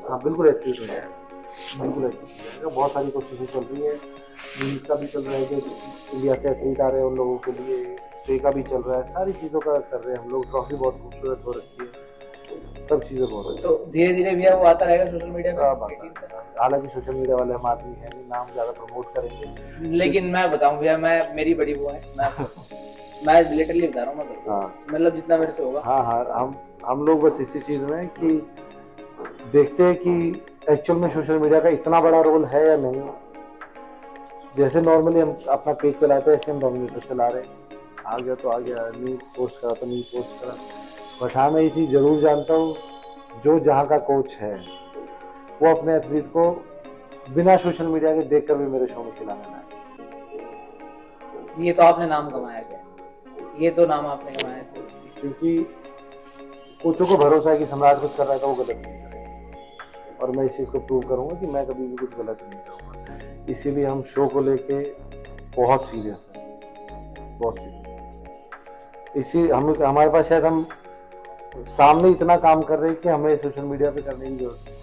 S1: हाँ बिल्कुल एथलीट हो जाएगा, बिल्कुल एथलीट। का बहुत सारी कोशिशें चल रही है। मीम्स का भी चल रहा है कि इंडिया से एथलीट आ रहे हैं उन लोगों के लिए, स्टे का भी चल रहा है, सारी चीज़ों का कर रहे हैं हम लोग। ट्रॉफी बहुत खूबसूरत हो रखी है, सब चीज़ें बहुत अच्छी।
S2: तो धीरे धीरे भैया वो आता रहेगा सोशल मीडिया
S1: सब
S2: पे।
S1: आता है। हालांकि सोशल मीडिया वाले हम आदमी हैं नहीं, नाम ज़्यादा प्रमोट करेंगे।
S2: लेकिन मैं बताऊं भैया, मैं मेरी बड़ी वो है, मैं लिटरली बता रहा हूँ, मतलब
S1: हाँ
S2: मतलब जितना मेरे से होगा।
S1: हाँ हाँ, हम लोग बस इसी चीज़ में हैं कि देखते हैं कि एक्चुअल में सोशल मीडिया का इतना बड़ा रोल है या नहीं। जैसे नॉर्मली हम अपना पेज चलाते हैं, ऐसे हम डोमिनेटर चला रहे हैं, आ गया तो आ गया, नहीं पोस्ट करा तो नहीं पोस्ट करा। बट हाँ, मैं ये चीज़ जरूर जानता हूँ, जो जहाँ का कोच है वो अपने एथलीट को बिना सोशल मीडिया के देखकर भी मेरे शो में खिलाने लाए।
S2: ये तो आपने नाम कमाया क्या, ये तो नाम आपने कमाया था।
S1: क्योंकि कोचों को भरोसा है कि सम्राट कुछ कर रहा है तो वो गलत नहीं करेगा, और मैं इस चीज़ को प्रूव करूंगा कि मैं कभी भी कुछ गलत नहीं करूंगा। इसीलिए हम शो को लेके बहुत सीरियस हैं, बहुत सीरियस। इसी हम हमारे पास शायद हम सामने इतना काम कर रहे हैं कि हमें सोशल मीडिया पे करने की जरूरत नहीं।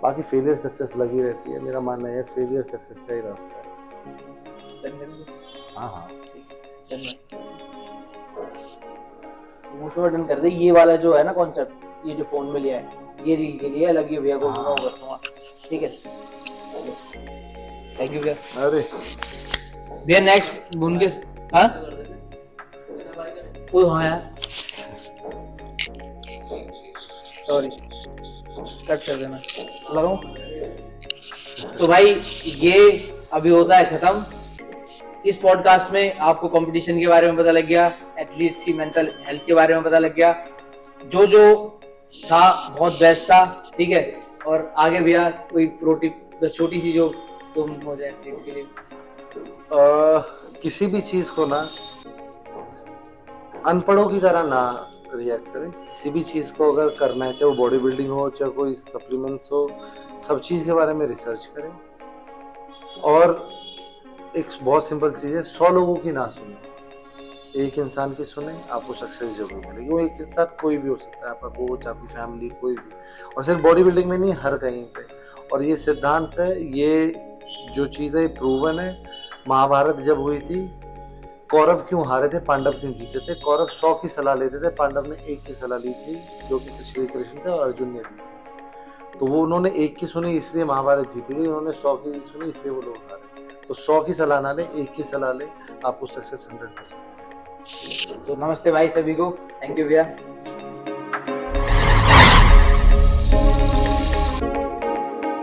S1: बाकी फेलियर सक्सेस लगी रहती है, मेरा मानना है फेलियर सक्सेस का ही रास्ता है। हाँ हाँ,
S2: डन कर दे। ये वाला जो है ना कॉन्सेप्ट, ये जो फोन में लिया है, ये रील के लिए अलग ही भैया को
S1: हाँ।
S2: करूंगा, ठीक है। थैंक यू भैया।
S1: अरे
S2: भैया नेक्स्ट बुन के हाँ ओ हाँ यार सॉरी, कट कर देना लगाऊं। तो भाई ये अभी होता है खत्म। इस पॉडकास्ट में आपको कंपटीशन के बारे में पता लग गया, एथलीट्स की मेंटल हेल्थ के बारे में पता लग गया, जो जो था बहुत बेस्ट था, ठीक है। और आगे भैया कोई प्रोटिप बस छोटी सी जो तुम हो जाए एथलीट्स के लिए।
S1: किसी भी चीज़ को ना अनपढ़ों की तरह ना रिएक्ट करें। किसी भी चीज़ को अगर करना है, चाहे वो बॉडी बिल्डिंग हो, चाहे कोई सप्लीमेंट्स हो, सब चीज़ के बारे में रिसर्च करें। और एक बहुत सिंपल चीज़ है, 100 लोगों की ना सुने, एक इंसान की सुने, आपको सक्सेस जरूर मिलेगी। वो एक इंसान कोई भी हो सकता है, आपका कोच, आपकी फैमिली, कोई भी। और सिर्फ बॉडी बिल्डिंग में नहीं, हर कहीं पे। और ये सिद्धांत है, ये जो चीज़ है प्रूवन है। महाभारत जब हुई थी, कौरव क्यों हारे थे, पांडव क्यों जीते थे? कौरव 100 की सलाह लेते थे, पांडव ने एक की सलाह ली थी, जो कि श्री कृष्ण थे और अर्जुन ने दी। तो वो उन्होंने एक की सुनी, इसलिए महाभारत जीती गई। उन्होंने 100 की सुनी, इसलिए वो लोग हारे। तो 100 की सलाह ना ले, एक की सलाह ले, आपको सक्सेस 100%।
S2: तो नमस्ते भाई सभी को, थैंक यू भैया।